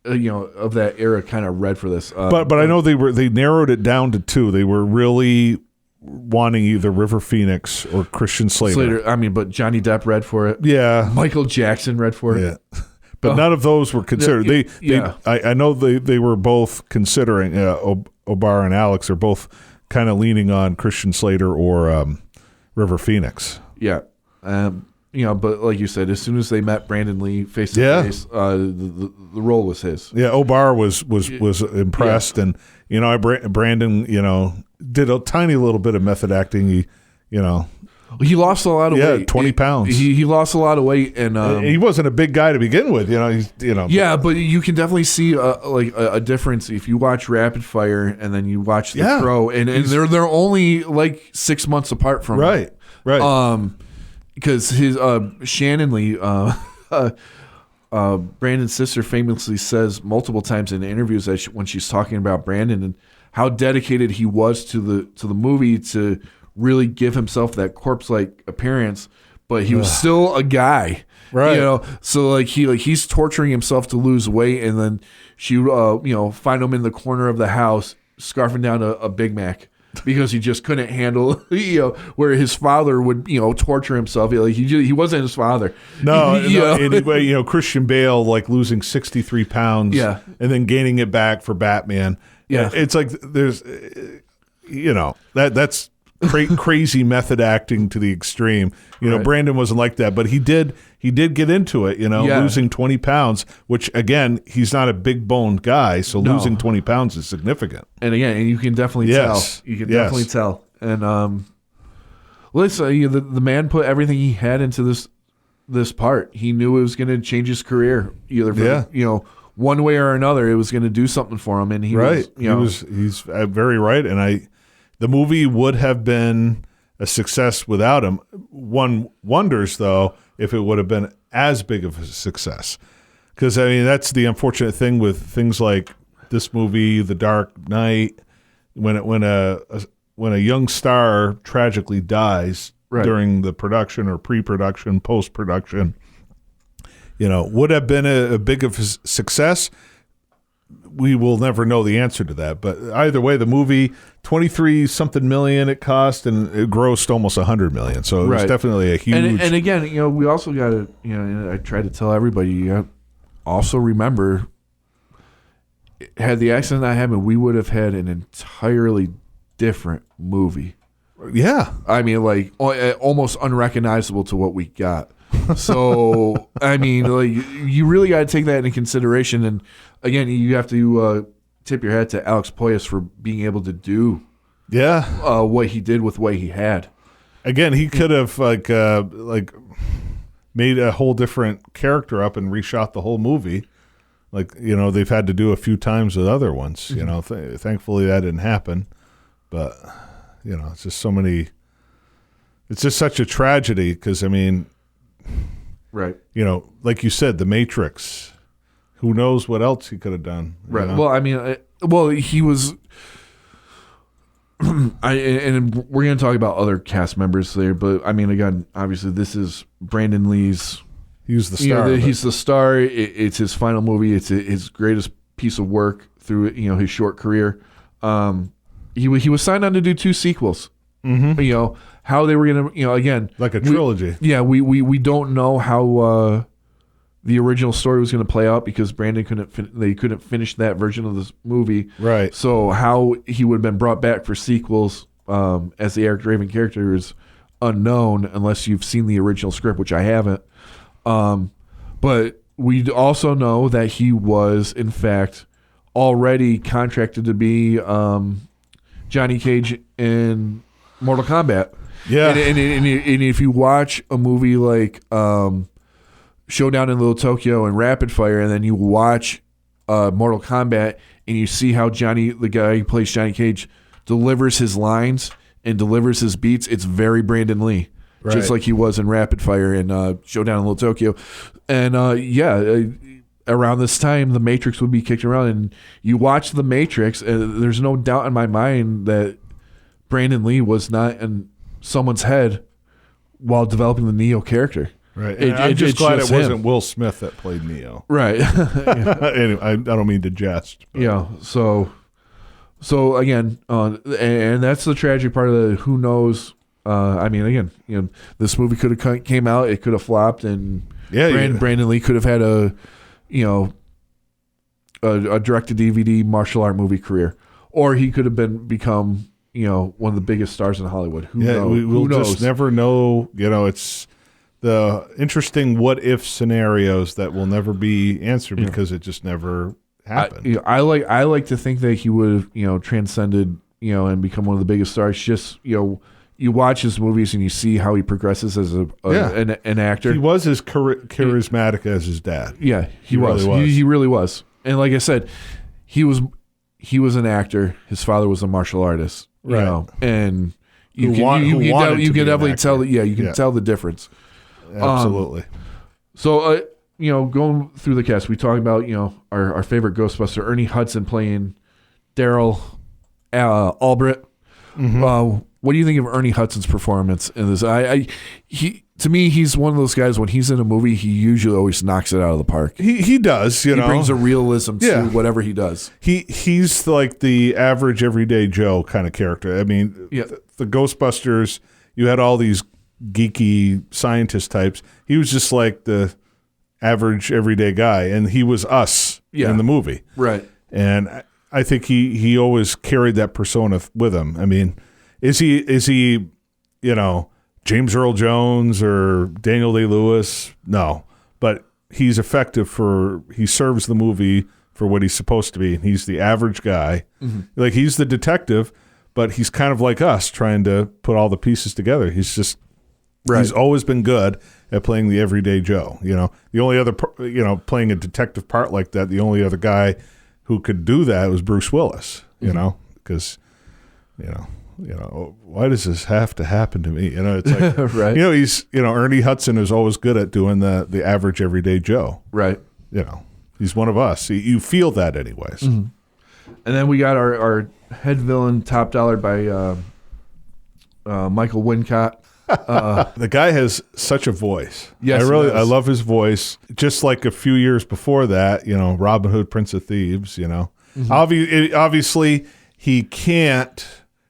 of that era kind of read for this. But I know they narrowed it down to 2. They were really wanting either River Phoenix or Christian Slater. I mean, but Johnny Depp read for it. Yeah. Michael Jackson read for it. Yeah. But none of those were considered. I know they were both considering O'Barr and Alex are both kind of leaning on Christian Slater or River Phoenix. Yeah. But like you said, as soon as they met Brandon Lee face to face, the role was his. Yeah, O'Barr was impressed, and Brandon, did a tiny little bit of method acting. He lost a lot of weight. 20 pounds. He lost a lot of weight, and he wasn't a big guy to begin with. Yeah, but you can definitely see a difference if you watch Rapid Fire and then you watch The Crow, and they're only like 6 months apart from right. Because his Shannon Lee, Brandon's sister famously says multiple times in interviews that when she's talking about Brandon and how dedicated he was to the movie to really give himself that corpse-like appearance, but he was still a guy, right? You know, so he's torturing himself to lose weight, and then she find him in the corner of the house scarfing down a Big Mac. Because he just couldn't handle, where his father would, torture himself. He wasn't his father. No, anyway, Christian Bale losing 63 pounds, and then gaining it back for Batman. Yeah, it's like there's, that's crazy method acting to the extreme. Right. Brandon wasn't like that, but he did get into it. Losing 20 pounds, which again, he's not a big boned guy, so losing 20 pounds is significant. And again, you can definitely tell. You can definitely tell. And listen, the man put everything he had into this part. He knew it was going to change his career, either for, one way or another. It was going to do something for him, and he's very right. And the movie would have been a success without him. One wonders, though, if it would have been as big of a success. Because, that's the unfortunate thing with things like this movie, The Dark Knight, when a young star tragically dies during the production or pre-production, post-production, would have been a big of a success. We will never know the answer to that. But either way, the movie, 23-something million it cost, and it grossed almost $100 million. So it was definitely a huge... And again, we also got to, I try to tell everybody, you got to also remember, had the accident not happened, we would have had an entirely different movie. Yeah. Almost unrecognizable to what we got. So, you really got to take that into consideration. And again, you have to tip your hat to Alex Proyas for being able to do what he did with what he had. Again, he could have made a whole different character up and reshot the whole movie. They've had to do a few times with other ones. Thankfully that didn't happen. But, it's just so many... It's just such a tragedy because, right. Like you said, The Matrix. Who knows what else he could have done? Right. Well, he was... and we're going to talk about other cast members there, but, again, obviously this is Brandon Lee's... He's the star. He's the star. It's his final movie. It's his greatest piece of work through his short career. He was signed on to do 2 sequels. Mm-hmm. How they were gonna, again, like a trilogy. We don't know how the original story was gonna play out because Brandon couldn't finish that version of this movie. Right. So how he would have been brought back for sequels as the Eric Draven character is unknown unless you've seen the original script, which I haven't. But we also know that he was, in fact, already contracted to be Johnny Cage in Mortal Kombat. Yeah. And if you watch a movie like Showdown in Little Tokyo and Rapid Fire, and then you watch Mortal Kombat, and you see how the guy who plays Johnny Cage, delivers his lines and delivers his beats, it's very Brandon Lee. Right. Just like he was in Rapid Fire and Showdown in Little Tokyo. And around this time, The Matrix would be kicked around. And you watch The Matrix, and there's no doubt in my mind that Brandon Lee was not in someone's head while developing the Neo character. Right. I'm just glad it wasn't Will Smith that played Neo. Right. Anyway, I don't mean to jest. But. Yeah. So again, and that's the tragic part of the who knows. This movie could have came out, it could have flopped, and Brandon Lee could have had a direct-to-DVD martial art movie career, or he could have become one of the biggest stars in Hollywood. Who knows? We'll just never know. It's the interesting what-if scenarios that will never be answered because it just never happened. I like to think that he would have transcended and become one of the biggest stars. Just you watch his movies and you see how he progresses as an actor. He was as charismatic as his dad. Yeah, he was. Really was. He really was. And like I said, he was an actor. His father was a martial artist. Right. And you can definitely tell. You can tell the difference. Absolutely. So going through the cast, we talked about, our favorite Ghostbuster, Ernie Hudson playing Daryl Albrecht. Mm-hmm. What do you think of Ernie Hudson's performance in this? To me, he's one of those guys, when he's in a movie, he usually always knocks it out of the park. He does, He brings a realism to whatever he does. He's like the average everyday Joe kind of character. I mean, the Ghostbusters, you had all these geeky scientist types. He was just like the average everyday guy, and he was us in the movie. Right. And I think he always carried that persona with him. I mean, is he James Earl Jones or Daniel Day-Lewis? No, but he's effective he serves the movie for what he's supposed to be. And he's the average guy. Mm-hmm. Like, he's the detective, but he's kind of like us, trying to put all the pieces together. He's just, he's always been good at playing the everyday Joe. The only other, playing a detective part like that, the only other guy who could do that was Bruce Willis, because, why does this have to happen to me? It's like, right. He's, Ernie Hudson is always good at doing the average everyday Joe. Right. He's one of us. You feel that anyways. Mm-hmm. And then we got our head villain, top dollar by Michael Wincott. The guy has such a voice. Yes, I love his voice. Just like a few years before that, Robin Hood, Prince of Thieves, Mm-hmm. Obviously he can't,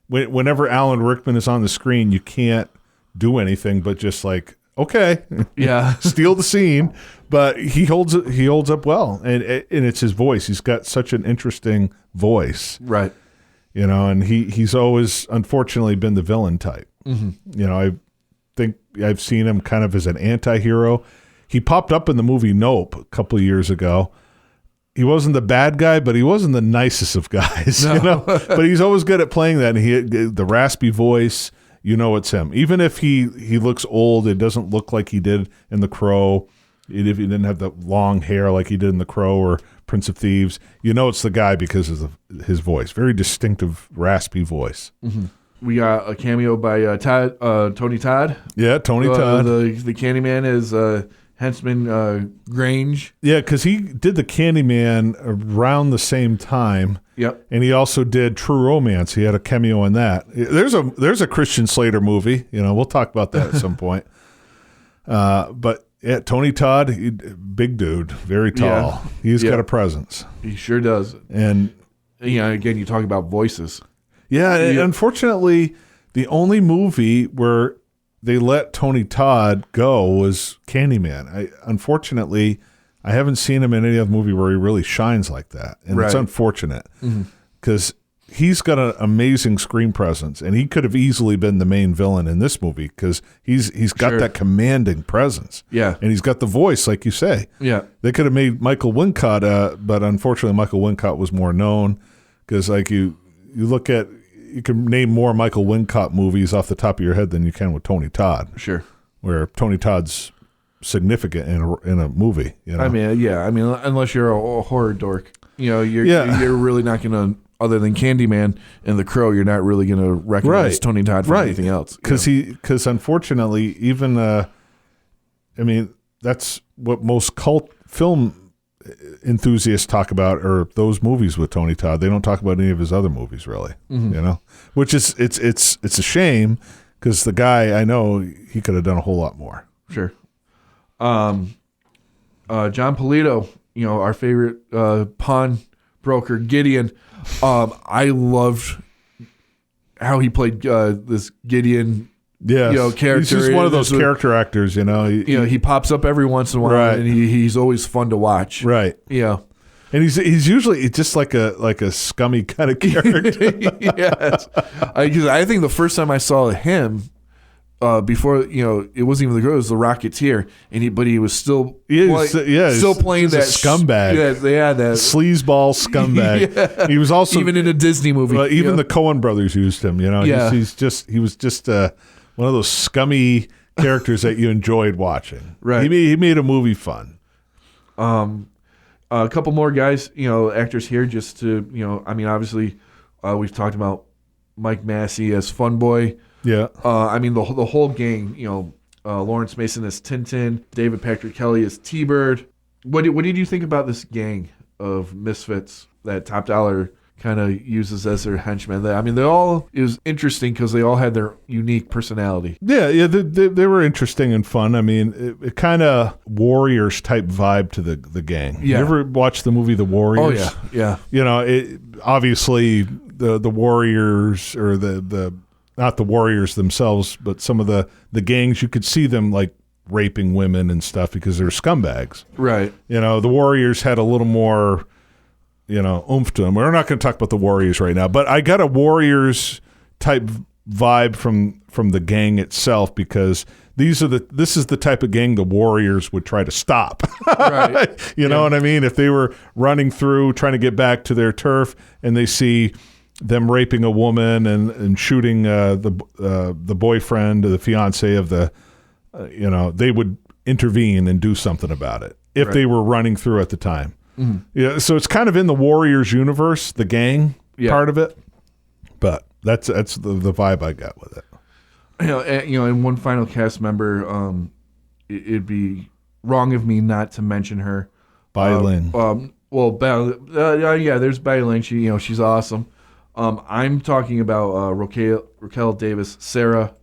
whenever Alan Rickman is on the screen, you can't do anything but just like, okay, steal the scene. But he holds up well, and it's his voice. He's got such an interesting voice, right? And he's always, unfortunately, been the villain type. Mm-hmm. I think I've seen him kind of as an anti-hero. He popped up in the movie Nope a couple of years ago. He wasn't the bad guy, but he wasn't the nicest of guys. No. But he's always good at playing that. And the raspy voice, it's him. Even if he looks old, it doesn't look like he did in The Crow. If he didn't have the long hair like he did in The Crow or Prince of Thieves, it's the guy because of his voice. Very distinctive, raspy voice. Mm-hmm. We got a cameo by Tony Todd. Yeah, Tony Todd. The Candyman is henchman Grange. Yeah, because he did the Candyman around the same time. Yep. And he also did True Romance. He had a cameo in that. There's a Christian Slater movie. We'll talk about that at some point. But yeah, Tony Todd, big dude, very tall. Yeah. He's got a presence. He sure does. And again, you talk about voices. Yeah, and unfortunately, the only movie where they let Tony Todd go was Candyman. Unfortunately, I haven't seen him in any other movie where he really shines like that. And it's unfortunate because he's got an amazing screen presence, and he could have easily been the main villain in this movie because he's got that commanding presence. Yeah. And he's got the voice, like you say. Yeah. They could have made Michael Wincott, but unfortunately Michael Wincott was more known because like you look at, you can name more Michael Wincott movies off the top of your head than you can with Tony Todd. Sure. Where Tony Todd's significant in a movie. I mean, unless you're a horror dork, you're really not going to, other than Candyman and The Crow, you're not really going to recognize Tony Todd from anything else. Because unfortunately, even, that's what most cult film enthusiasts talk about are those movies with Tony Todd. They don't talk about any of his other movies really, which is it's a shame because the guy, I know he could have done a whole lot more. Sure. John Polito, our favorite pawn broker, Gideon. I loved how he played this Gideon. Yeah, character. He's just one of those character actors, He pops up every once in a while, and he's always fun to watch. Right. Yeah. And he's usually just like a scummy kind of character. Yes. Because I think the first time I saw him, before it wasn't even the girl, it was the Rocketeer, but he was still still playing that scumbag. Yeah, that sleazeball scumbag. Yeah. He was also even in a Disney movie. Even the Coen brothers used him. Yeah. He was just one of those scummy characters that you enjoyed watching. Right. He made a movie fun. A couple more guys, actors here, just to obviously, we've talked about Mike Massey as Fun Boy. Yeah. The whole gang, Lawrence Mason as Tintin, David Patrick Kelly as T-Bird, What did you think about this gang of misfits that Top Dollar kind of uses as their henchmen? It was interesting because they all had their unique personality. Yeah, they were interesting and fun. I mean, it kind of Warriors type vibe to the gang. Yeah. You ever watch the movie The Warriors? Oh yeah. You know, obviously the Warriors, or the not the Warriors themselves, but some of the gangs, you could see them like raping women and stuff because they're scumbags. Right. You know, the Warriors had a little more, oomph to them. We're not going to talk about the Warriors right now, but I got a Warriors type vibe from the gang itself, because this is the type of gang the Warriors would try to stop. Right. You know what I mean? If they were running through trying to get back to their turf and they see them raping a woman and shooting the boyfriend or the fiance of the, they would intervene and do something about it if they were running through at the time. Mm-hmm. Yeah, so it's kind of in the Warriors universe, the gang part of it, but that's the vibe I got with it. And one final cast member, it'd be wrong of me not to mention her. Bai Ling. There's Bai Ling. She's awesome. I'm talking about Raquel Davis, Sarah.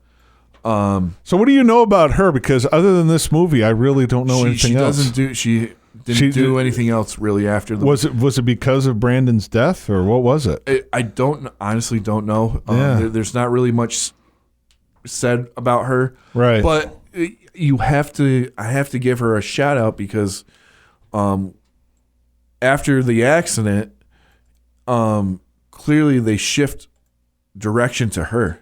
So what do you know about her? Because other than this movie, I really don't know anything else. She didn't do anything else really after the movie. Was it because of Brandon's death, or what was it? I honestly don't know. There's not really much said about her. Right. But I have to give her a shout out because after the accident, clearly they shift direction to her.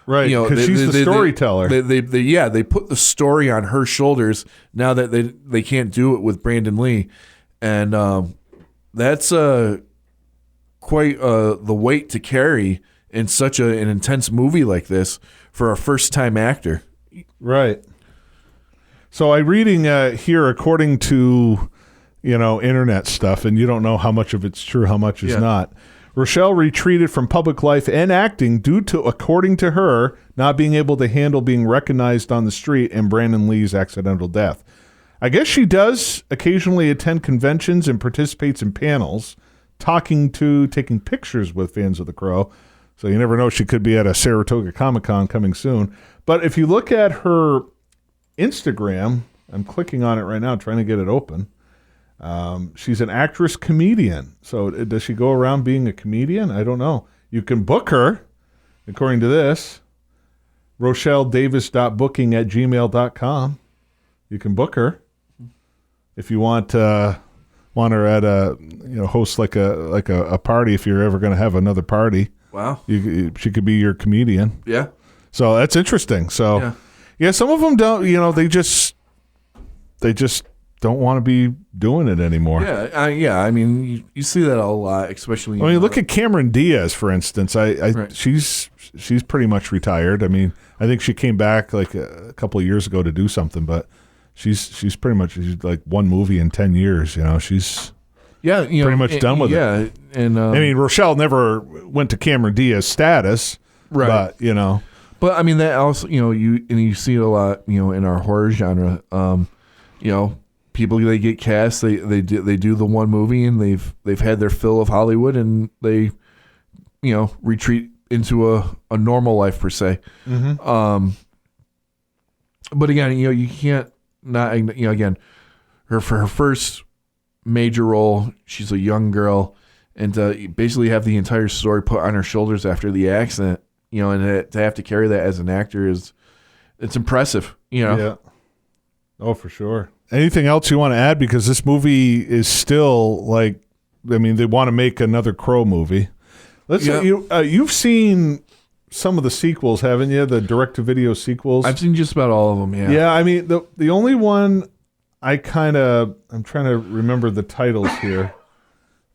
Right, because she's the storyteller. They put the story on her shoulders now that they can't do it with Brandon Lee, and that's quite the weight to carry in such an intense movie like this for a first-time actor. Right. So I'm reading here, according to internet stuff, and you don't know how much of it's true, how much is not. Rochelle retreated from public life and acting due to, according to her, not being able to handle being recognized on the street and Brandon Lee's accidental death. I guess she does occasionally attend conventions and participates in panels, taking pictures with fans of The Crow. So you never know, she could be at a Saratoga Comic-Con coming soon. But if you look at her Instagram, I'm clicking on it right now, trying to get it open. She's an actress comedian. So does she go around being a comedian? I don't know. You can book her, according to this, RochelleDavis.booking@gmail.com. You can book her if you want her at a host like a party, if you're ever going to have another party. Wow. She could be your comedian. Yeah. So that's interesting. So yeah, some of them don't, they just don't want to be doing it anymore. Yeah. I mean, you see that a lot, especially. Look at Cameron Diaz, for instance. Right. She's pretty much retired. I mean, I think she came back like a couple of years ago to do something, but she's pretty much like one movie in 10 years. She's pretty much done with it. Yeah, and I mean, Rochelle never went to Cameron Diaz status, right? But but I mean that also you see it a lot in our horror genre. People, they get cast, they do the one movie and they've had their fill of Hollywood and they retreat into a normal life per se. Mm-hmm. But again, you can't not again for her first major role, she's a young girl, and to basically have the entire story put on her shoulders after the accident, and to have to carry that as an actor it's impressive. Yeah. Oh, for sure. Anything else you want to add? Because this movie is still they want to make another Crow movie. You've seen some of the sequels, haven't you? The direct-to-video sequels. I've seen just about all of them. Yeah. Yeah. I mean, the only one I'm trying to remember the titles here.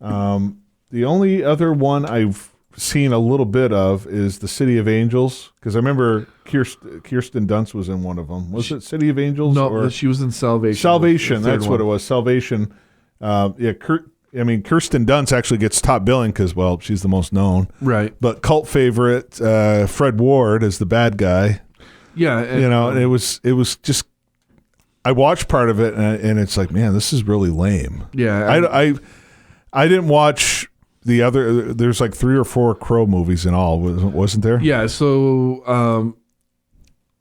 The only other one I've seen a little bit of is The City of Angels, because I remember Kirsten Dunst was in one of them. Was it City of Angels? No, she was in Salvation. Salvation, that's what it was. Salvation. Kirsten Dunst actually gets top billing because, well, she's the most known. Right. But cult favorite, Fred Ward is the bad guy. Yeah. And it was just, I watched part of it, and it's like, man, this is really lame. Yeah, I didn't watch the other. There's like 3 or 4 Crow movies in all, wasn't there? Yeah. So,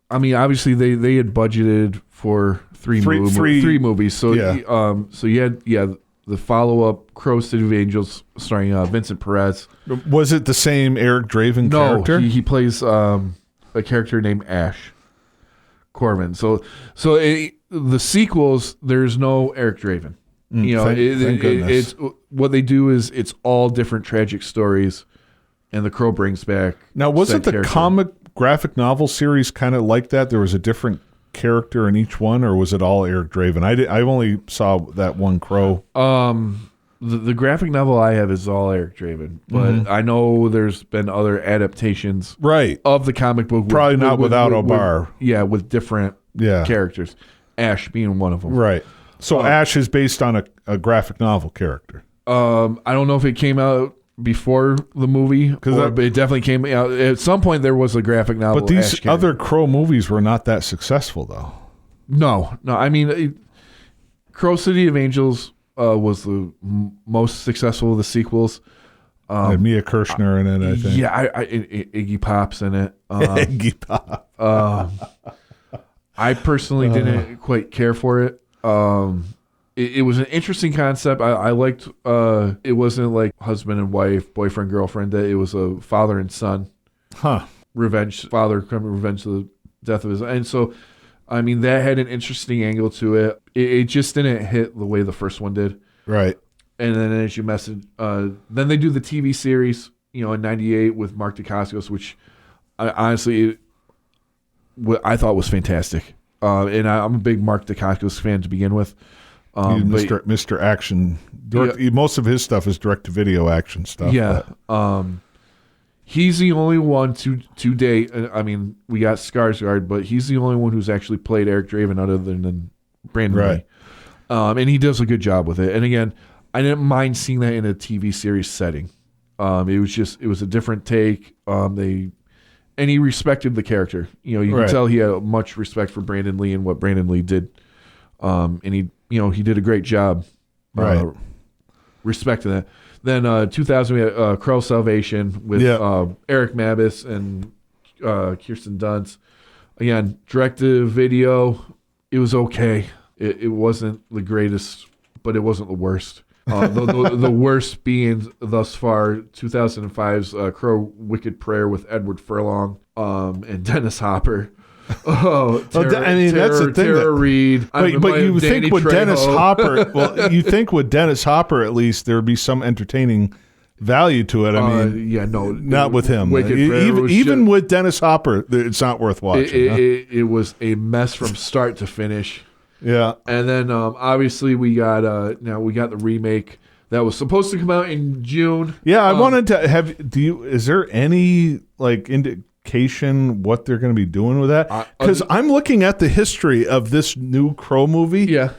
I mean, obviously they had budgeted for three movies. So, so you had the follow-up Crow City of Angels starring Vincent Perez. Was it the same Eric Draven character? No, he plays a character named Ash Corbin. So the sequels, there's no Eric Draven. Thank goodness. It's what they do is it's all different tragic stories, and the Crow brings back. Now, wasn't the character. comic graphic novel series kind of like that? There was a different character in each one, or was it all Eric Draven? I only saw that one Crow. The graphic novel I have is all Eric Draven, but I know there's been other adaptations, right, of the comic book. Probably not without O'Barr. With different characters. Ash being one of them, right. So Ash is based on a graphic novel character. I don't know if it came out before the movie, but it definitely came out at some point. There was a graphic novel. But these other Crow movies were not that successful, though. No. I mean, Crow City of Angels was the most successful of the sequels. And Mia Kirshner in it, I think. Yeah, Iggy Pop's in it. Iggy Pop. I personally didn't quite care for it. It was an interesting concept. I liked. It wasn't like husband and wife, boyfriend, girlfriend. That it was a father and son. Revenge. Father coming revenge to the death of his. And so, I mean, that had an interesting angle to it. It just didn't hit the way the first one did. Right. And then, as you mentioned, then they do the TV series, in '98 with Mark Dacascos, which honestly, I thought was fantastic. And I'm a big Mark Dacascos fan to begin with. Mr. Action. Most of his stuff is direct-to-video action stuff. Yeah. He's the only one to date. I mean, we got Skarsgård, but he's the only one who's actually played Eric Draven other than Brandon Lee. And he does a good job with it. And again, I didn't mind seeing that in a TV series setting. It was a different take. And he respected the character. You can tell he had much respect for Brandon Lee and what Brandon Lee did. And he did a great job. Respecting that. Then 2000 we had Crow Salvation with Eric Mabus and Kirsten Dunst. Again, direct-to-video. It was okay. It wasn't the greatest, but it wasn't the worst. The worst being thus far 2005's Crow Wicked Prayer with Edward Furlong and Dennis Hopper. That's the thing. Tara Reid. But you think with Dennis Hopper, you think with Dennis Hopper at least there would be some entertaining value to it. I mean, not with him. Even with Dennis Hopper, it's not worth watching. It was a mess from start to finish. Yeah, and then obviously we got the remake that was supposed to come out in June. Yeah, I wanted to have. Is there any indication what they're going to be doing with that? Because I'm looking at the history of this new Crow movie. Yeah,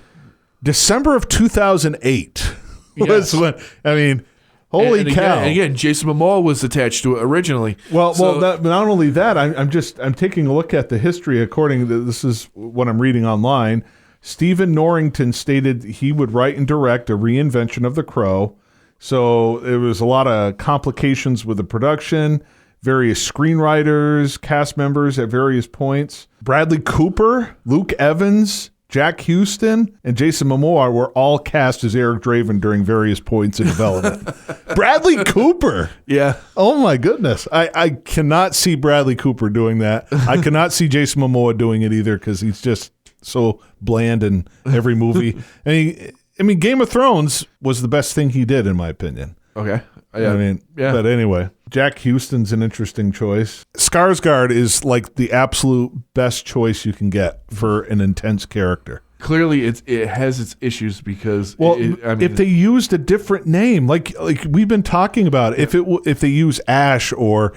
December of 2008 was when. I mean, holy cow! Again, Jason Momoa was attached to it originally. Not only that, I'm taking a look at the history. According to this is what I'm reading online. Stephen Norrington stated he would write and direct a reinvention of The Crow. So there was a lot of complications with the production, various screenwriters, cast members at various points. Bradley Cooper, Luke Evans, Jack Houston, and Jason Momoa were all cast as Eric Draven during various points in development. Bradley Cooper. Yeah. Oh, my goodness. I cannot see Bradley Cooper doing that. I cannot see Jason Momoa doing it either because he's just so bland in every movie. And Game of Thrones was the best thing he did, in my opinion. Okay. But anyway, Jack Houston's an interesting choice. Skarsgård is like the absolute best choice you can get for an intense character. Clearly, it has its issues because if they used a different name, like we've been talking about, if they use Ash or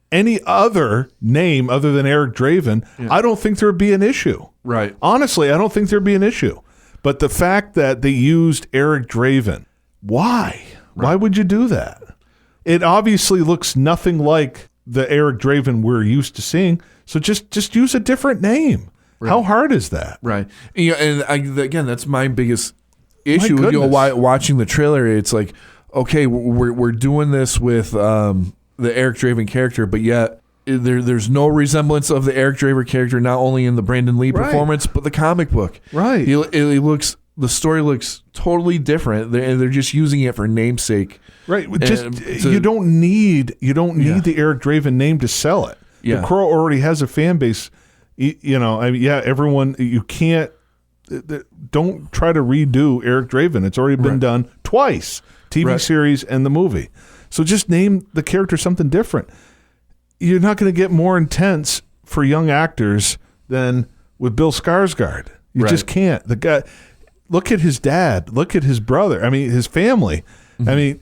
any other name other than Eric Draven, I don't think there would be an issue. Right. Honestly, I don't think there'd be an issue. But the fact that they used Eric Draven, why? Right. Why would you do that? It obviously looks nothing like the Eric Draven we're used to seeing. So just use a different name. Right. How hard is that? Right. Again, that's my biggest issue. Watching the trailer, it's like, okay, we're doing this with the Eric Draven character, but yet there's no resemblance of the Eric Draven character, not only in the Brandon Lee performance, but the comic book. Right. The story looks totally different, and they're just using it for namesake. Right. You don't need the Eric Draven name to sell it. Yeah. The Crow already has a fan base. Everyone. You can't. Don't try to redo Eric Draven. It's already been done twice. TV series and the movie. So just name the character something different. You're not going to get more intense for young actors than with Bill Skarsgård. You just can't. The guy. Look at his dad. Look at his brother. I mean, his family. Mm-hmm. I mean,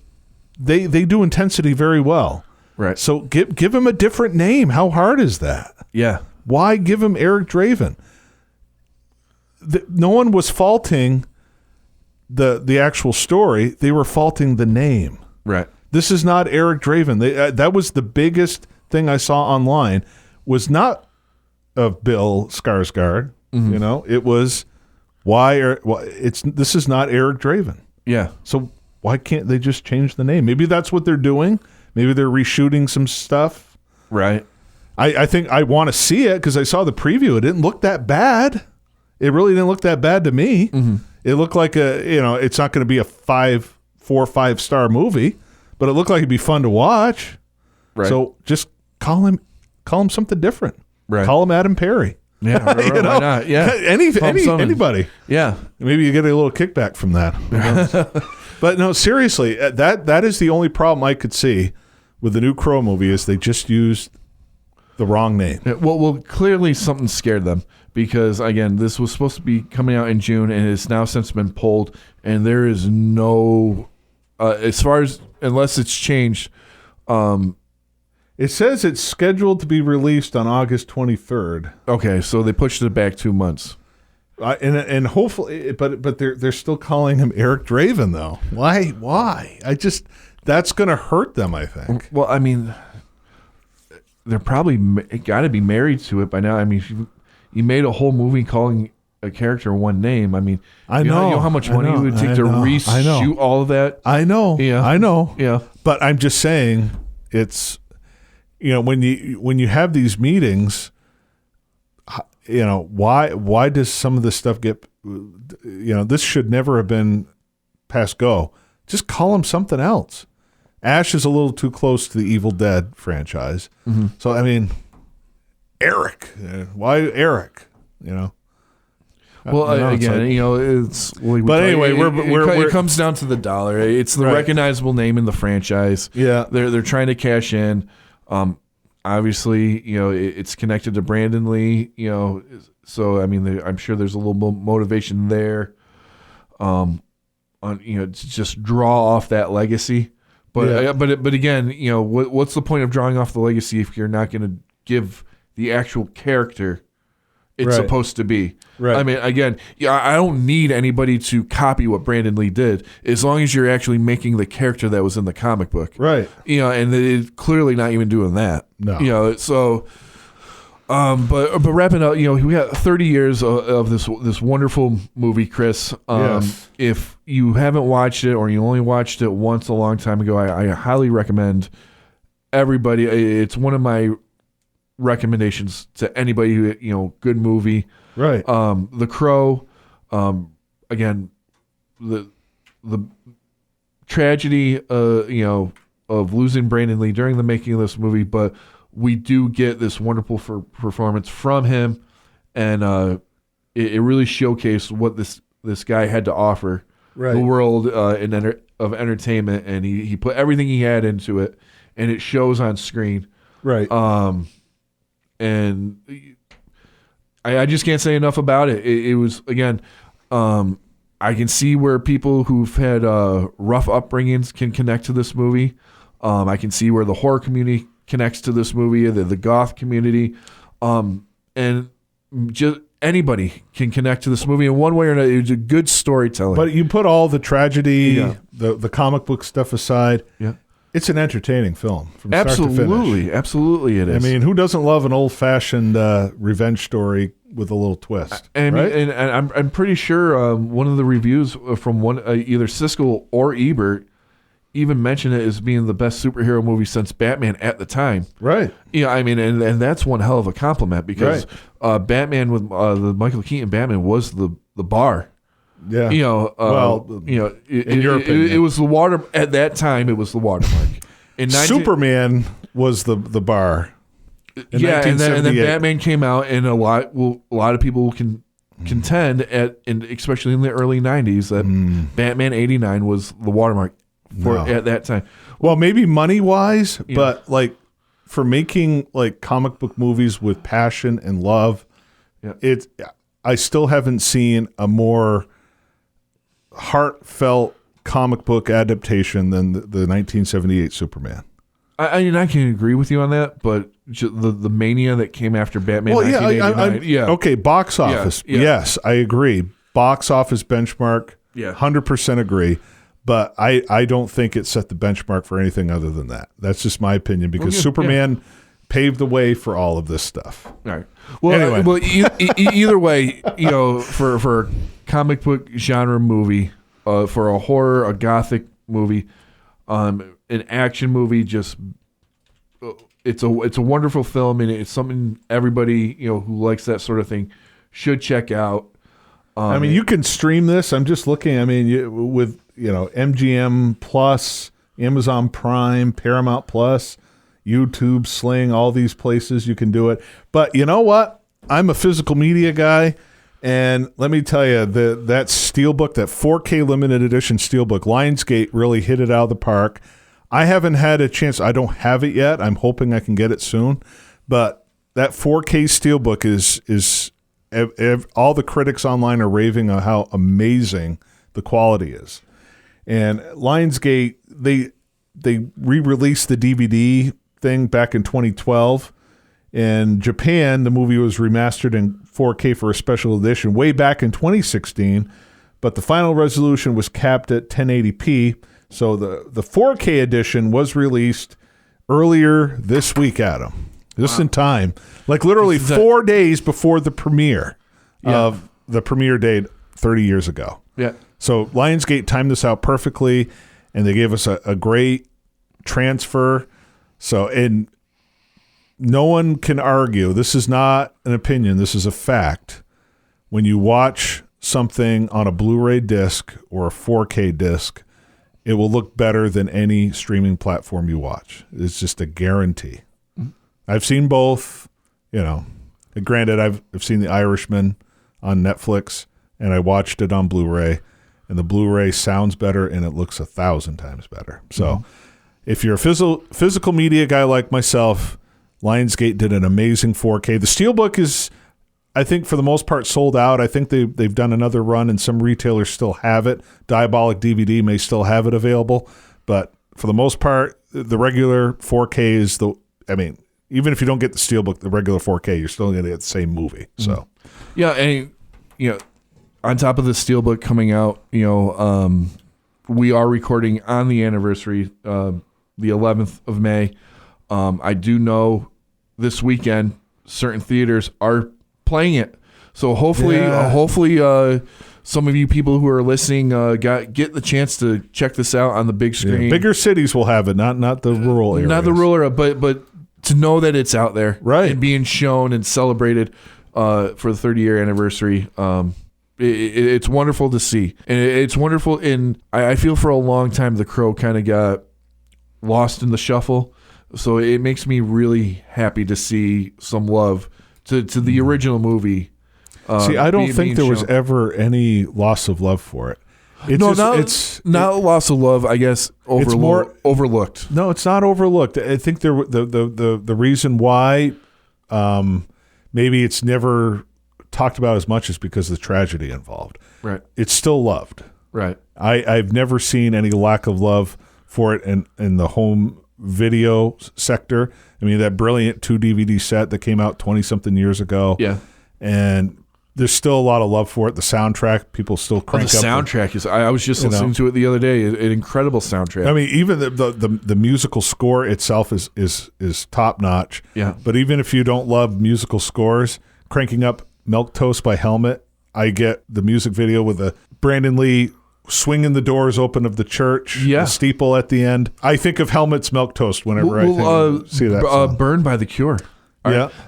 they do intensity very well. Right. So give him a different name. How hard is that? Yeah. Why give him Eric Draven? No one was faulting the actual story. They were faulting the name. Right. This is not Eric Draven. That was the biggest thing I saw online. Was not of Bill Skarsgård. Mm-hmm. It was this is not Eric Draven. Yeah. So why can't they just change the name? Maybe that's what they're doing. Maybe they're reshooting some stuff. Right. I think I want to see it because I saw the preview. It didn't look that bad. It really didn't look that bad to me. Mm-hmm. It looked like it's not going to be a 4 or 5 star movie, but it looked like it'd be fun to watch. Right. So just call him something different. Right. Call him Adam Perry. Yeah. Right, why not? Yeah. Anybody. Yeah. Maybe you get a little kickback from that. But no, seriously, that is the only problem I could see with the new Crow movie is they just used the wrong name. Yeah, well, clearly something scared them because, again, this was supposed to be coming out in June and it's now since been pulled, and there is no, unless it's changed. It says it's scheduled to be released on August 23rd. Okay, so they pushed it back 2 months. And hopefully, but they're still calling him Eric Draven though. Why? That's going to hurt them, I think. Well, I mean, they're probably got to be married to it by now. I mean, you made a whole movie calling a character one name. I mean, you know how much money it would take to reshoot all of that. I know. Yeah, I know. Yeah, but I'm just saying, it's when you have these meetings. Why does some of this stuff get, this should never have been past go. Just call him something else. Ash is a little too close to the Evil Dead franchise. Mm-hmm. So, I mean, Eric. Why Eric? Well, it's. But anyway, it comes down to the dollar. It's the recognizable name in the franchise. Yeah. They're trying to cash in. Obviously, it's connected to Brandon Lee, so I mean, I'm sure there's a little motivation there, to just draw off that legacy. But but again, what's the point of drawing off the legacy if you're not going to give the actual character it's supposed to be? Right. I mean, again, I don't need anybody to copy what Brandon Lee did, as long as you're actually making the character that was in the comic book. Right. And they're clearly not even doing that. No. So, but wrapping up, we got 30 years of this wonderful movie, Chris. Yes. If you haven't watched it or you only watched it once a long time ago, I highly recommend everybody. It's one of my recommendations to anybody who, good movie. Right. The Crow, again, the tragedy, of losing Brandon Lee during the making of this movie, but we do get this wonderful performance from him, and it really showcased what this guy had to offer the world of entertainment, and he put everything he had into it, and it shows on screen. Right. And I just can't say enough about it. It was, again, I can see where people who've had rough upbringings can connect to this movie. I can see where the horror community connects to this movie, the goth community, and just anybody can connect to this movie in one way or another. It's a good storytelling. But you put all the tragedy, the comic book stuff aside. Yeah. It's an entertaining film from start to finish. Absolutely it is. I mean, who doesn't love an old-fashioned revenge story with a little twist? And, right? and I'm pretty sure one of the reviews from either Siskel or Ebert even mentioned it as being the best superhero movie since Batman at the time. Right. Yeah, I mean, and that's one hell of a compliment because Batman with the Michael Keaton Batman was the bar. Yeah. In your opinion, it was the water at that time. It was the watermark. Superman was the bar. Yeah, and then Batman came out, and a lot of people can contend and especially in the early '90s that Batman '89 was the watermark at that time. Well, maybe money wise, but like for making like comic book movies with passion and love, I still haven't seen a more heartfelt comic book adaptation than the 1978 Superman. I mean, I can agree with you on that, but the mania that came after Batman. Well, okay, box office. Yes, I agree. Box office benchmark. 100% agree. But I don't think it set the benchmark for anything other than that. That's just my opinion because Superman paved the way for all of this stuff. All right. Well, anyway. Either way, for a comic book genre movie, for a horror, a gothic movie, an action movie, just it's a wonderful film, and it's something everybody who likes that sort of thing should check out. I mean, you can stream this. I'm just looking. I mean, with MGM Plus, Amazon Prime, Paramount Plus, YouTube, Sling, all these places you can do it. But you know what? I'm a physical media guy, and let me tell you, that Steelbook, that 4K limited edition Steelbook, Lionsgate really hit it out of the park. I haven't had a chance. I don't have it yet. I'm hoping I can get it soon. But that 4K Steelbook is all the critics online are raving on how amazing the quality is. And Lionsgate, they re-released the DVD thing back in 2012. In Japan, the movie was remastered in 4K for a special edition way back in 2016, but the final resolution was capped at 1080p. So the 4K edition was released earlier this week, Adam. Just in time. Like literally 4 days before the premiere of the premiere date 30 years ago. Yeah. So Lionsgate timed this out perfectly, and they gave us a great transfer. So, and no one can argue. This is not an opinion. This is a fact. When you watch something on a Blu-ray disc or a 4K disc, it will look better than any streaming platform you watch. It's just a guarantee. I've seen both, Granted, I've seen The Irishman on Netflix, and I watched it on Blu-ray, and the Blu-ray sounds better, and it looks 1,000 times better. So if you're a physical media guy like myself, Lionsgate did an amazing 4K. The Steelbook is, I think, for the most part, sold out. I think they've done another run, and some retailers still have it. Diabolic DVD may still have it available, but for the most part, the regular 4K is even if you don't get the Steelbook, the regular 4K, you're still going to get the same movie. So, yeah, and on top of the Steelbook coming out, we are recording on the anniversary, the 11th of May. I do know this weekend certain theaters are playing it, so hopefully, some of you people who are listening get the chance to check this out on the big screen. Yeah, bigger cities will have it, not the rural areas. Not the rural area, but to know that it's out there, right, and being shown and celebrated for the 30-year anniversary. It's wonderful to see, and it's wonderful. And I feel for a long time The Crow kind of got lost in the shuffle, so it makes me really happy to see some love to the original movie. See, I don't think there was ever any loss of love for it. It's not loss of love. I guess it's more overlooked. No, it's not overlooked. I think the reason why maybe it's never talked about as much is because of the tragedy involved. Right. It's still loved. Right. I've never seen any lack of love for it in the home video sector. I mean, that brilliant 2 DVD set that came out 20-something years ago. Yeah. And there's still a lot of love for it. The soundtrack, people still crank up. The soundtrack is. I was just listening to it the other day. An incredible soundtrack. I mean, even the musical score itself is top notch. Yeah. But even if you don't love musical scores, cranking up "Milquetoast" by Helmet, I get the music video with the Brandon Lee swinging the doors open of the church, the steeple at the end. I think of Helmet's "Milquetoast" whenever I see that song. "Burned" by The Cure.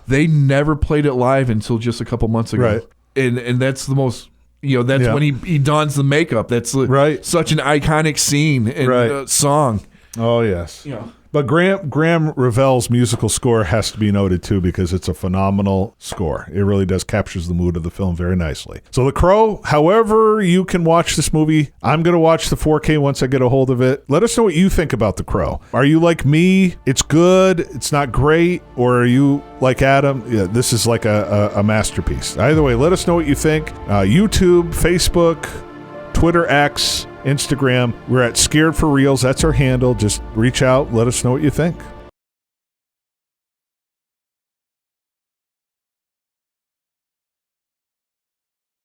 They never played it live until just a couple months ago. Right. And that's the most, that's when he dons the makeup. That's such an iconic scene and song. Oh, yes. But Graham Revell's musical score has to be noted, too, because it's a phenomenal score. It really does captures the mood of the film very nicely. So The Crow, however you can watch this movie, I'm going to watch the 4K once I get a hold of it. Let us know what you think about The Crow. Are you like me? It's good. It's not great. Or are you like Adam? Yeah, this is like a masterpiece. Either way, let us know what you think. YouTube, Facebook, Twitter, X, Instagram. We're at Scared for Reals. That's our handle. Just reach out. Let us know what you think.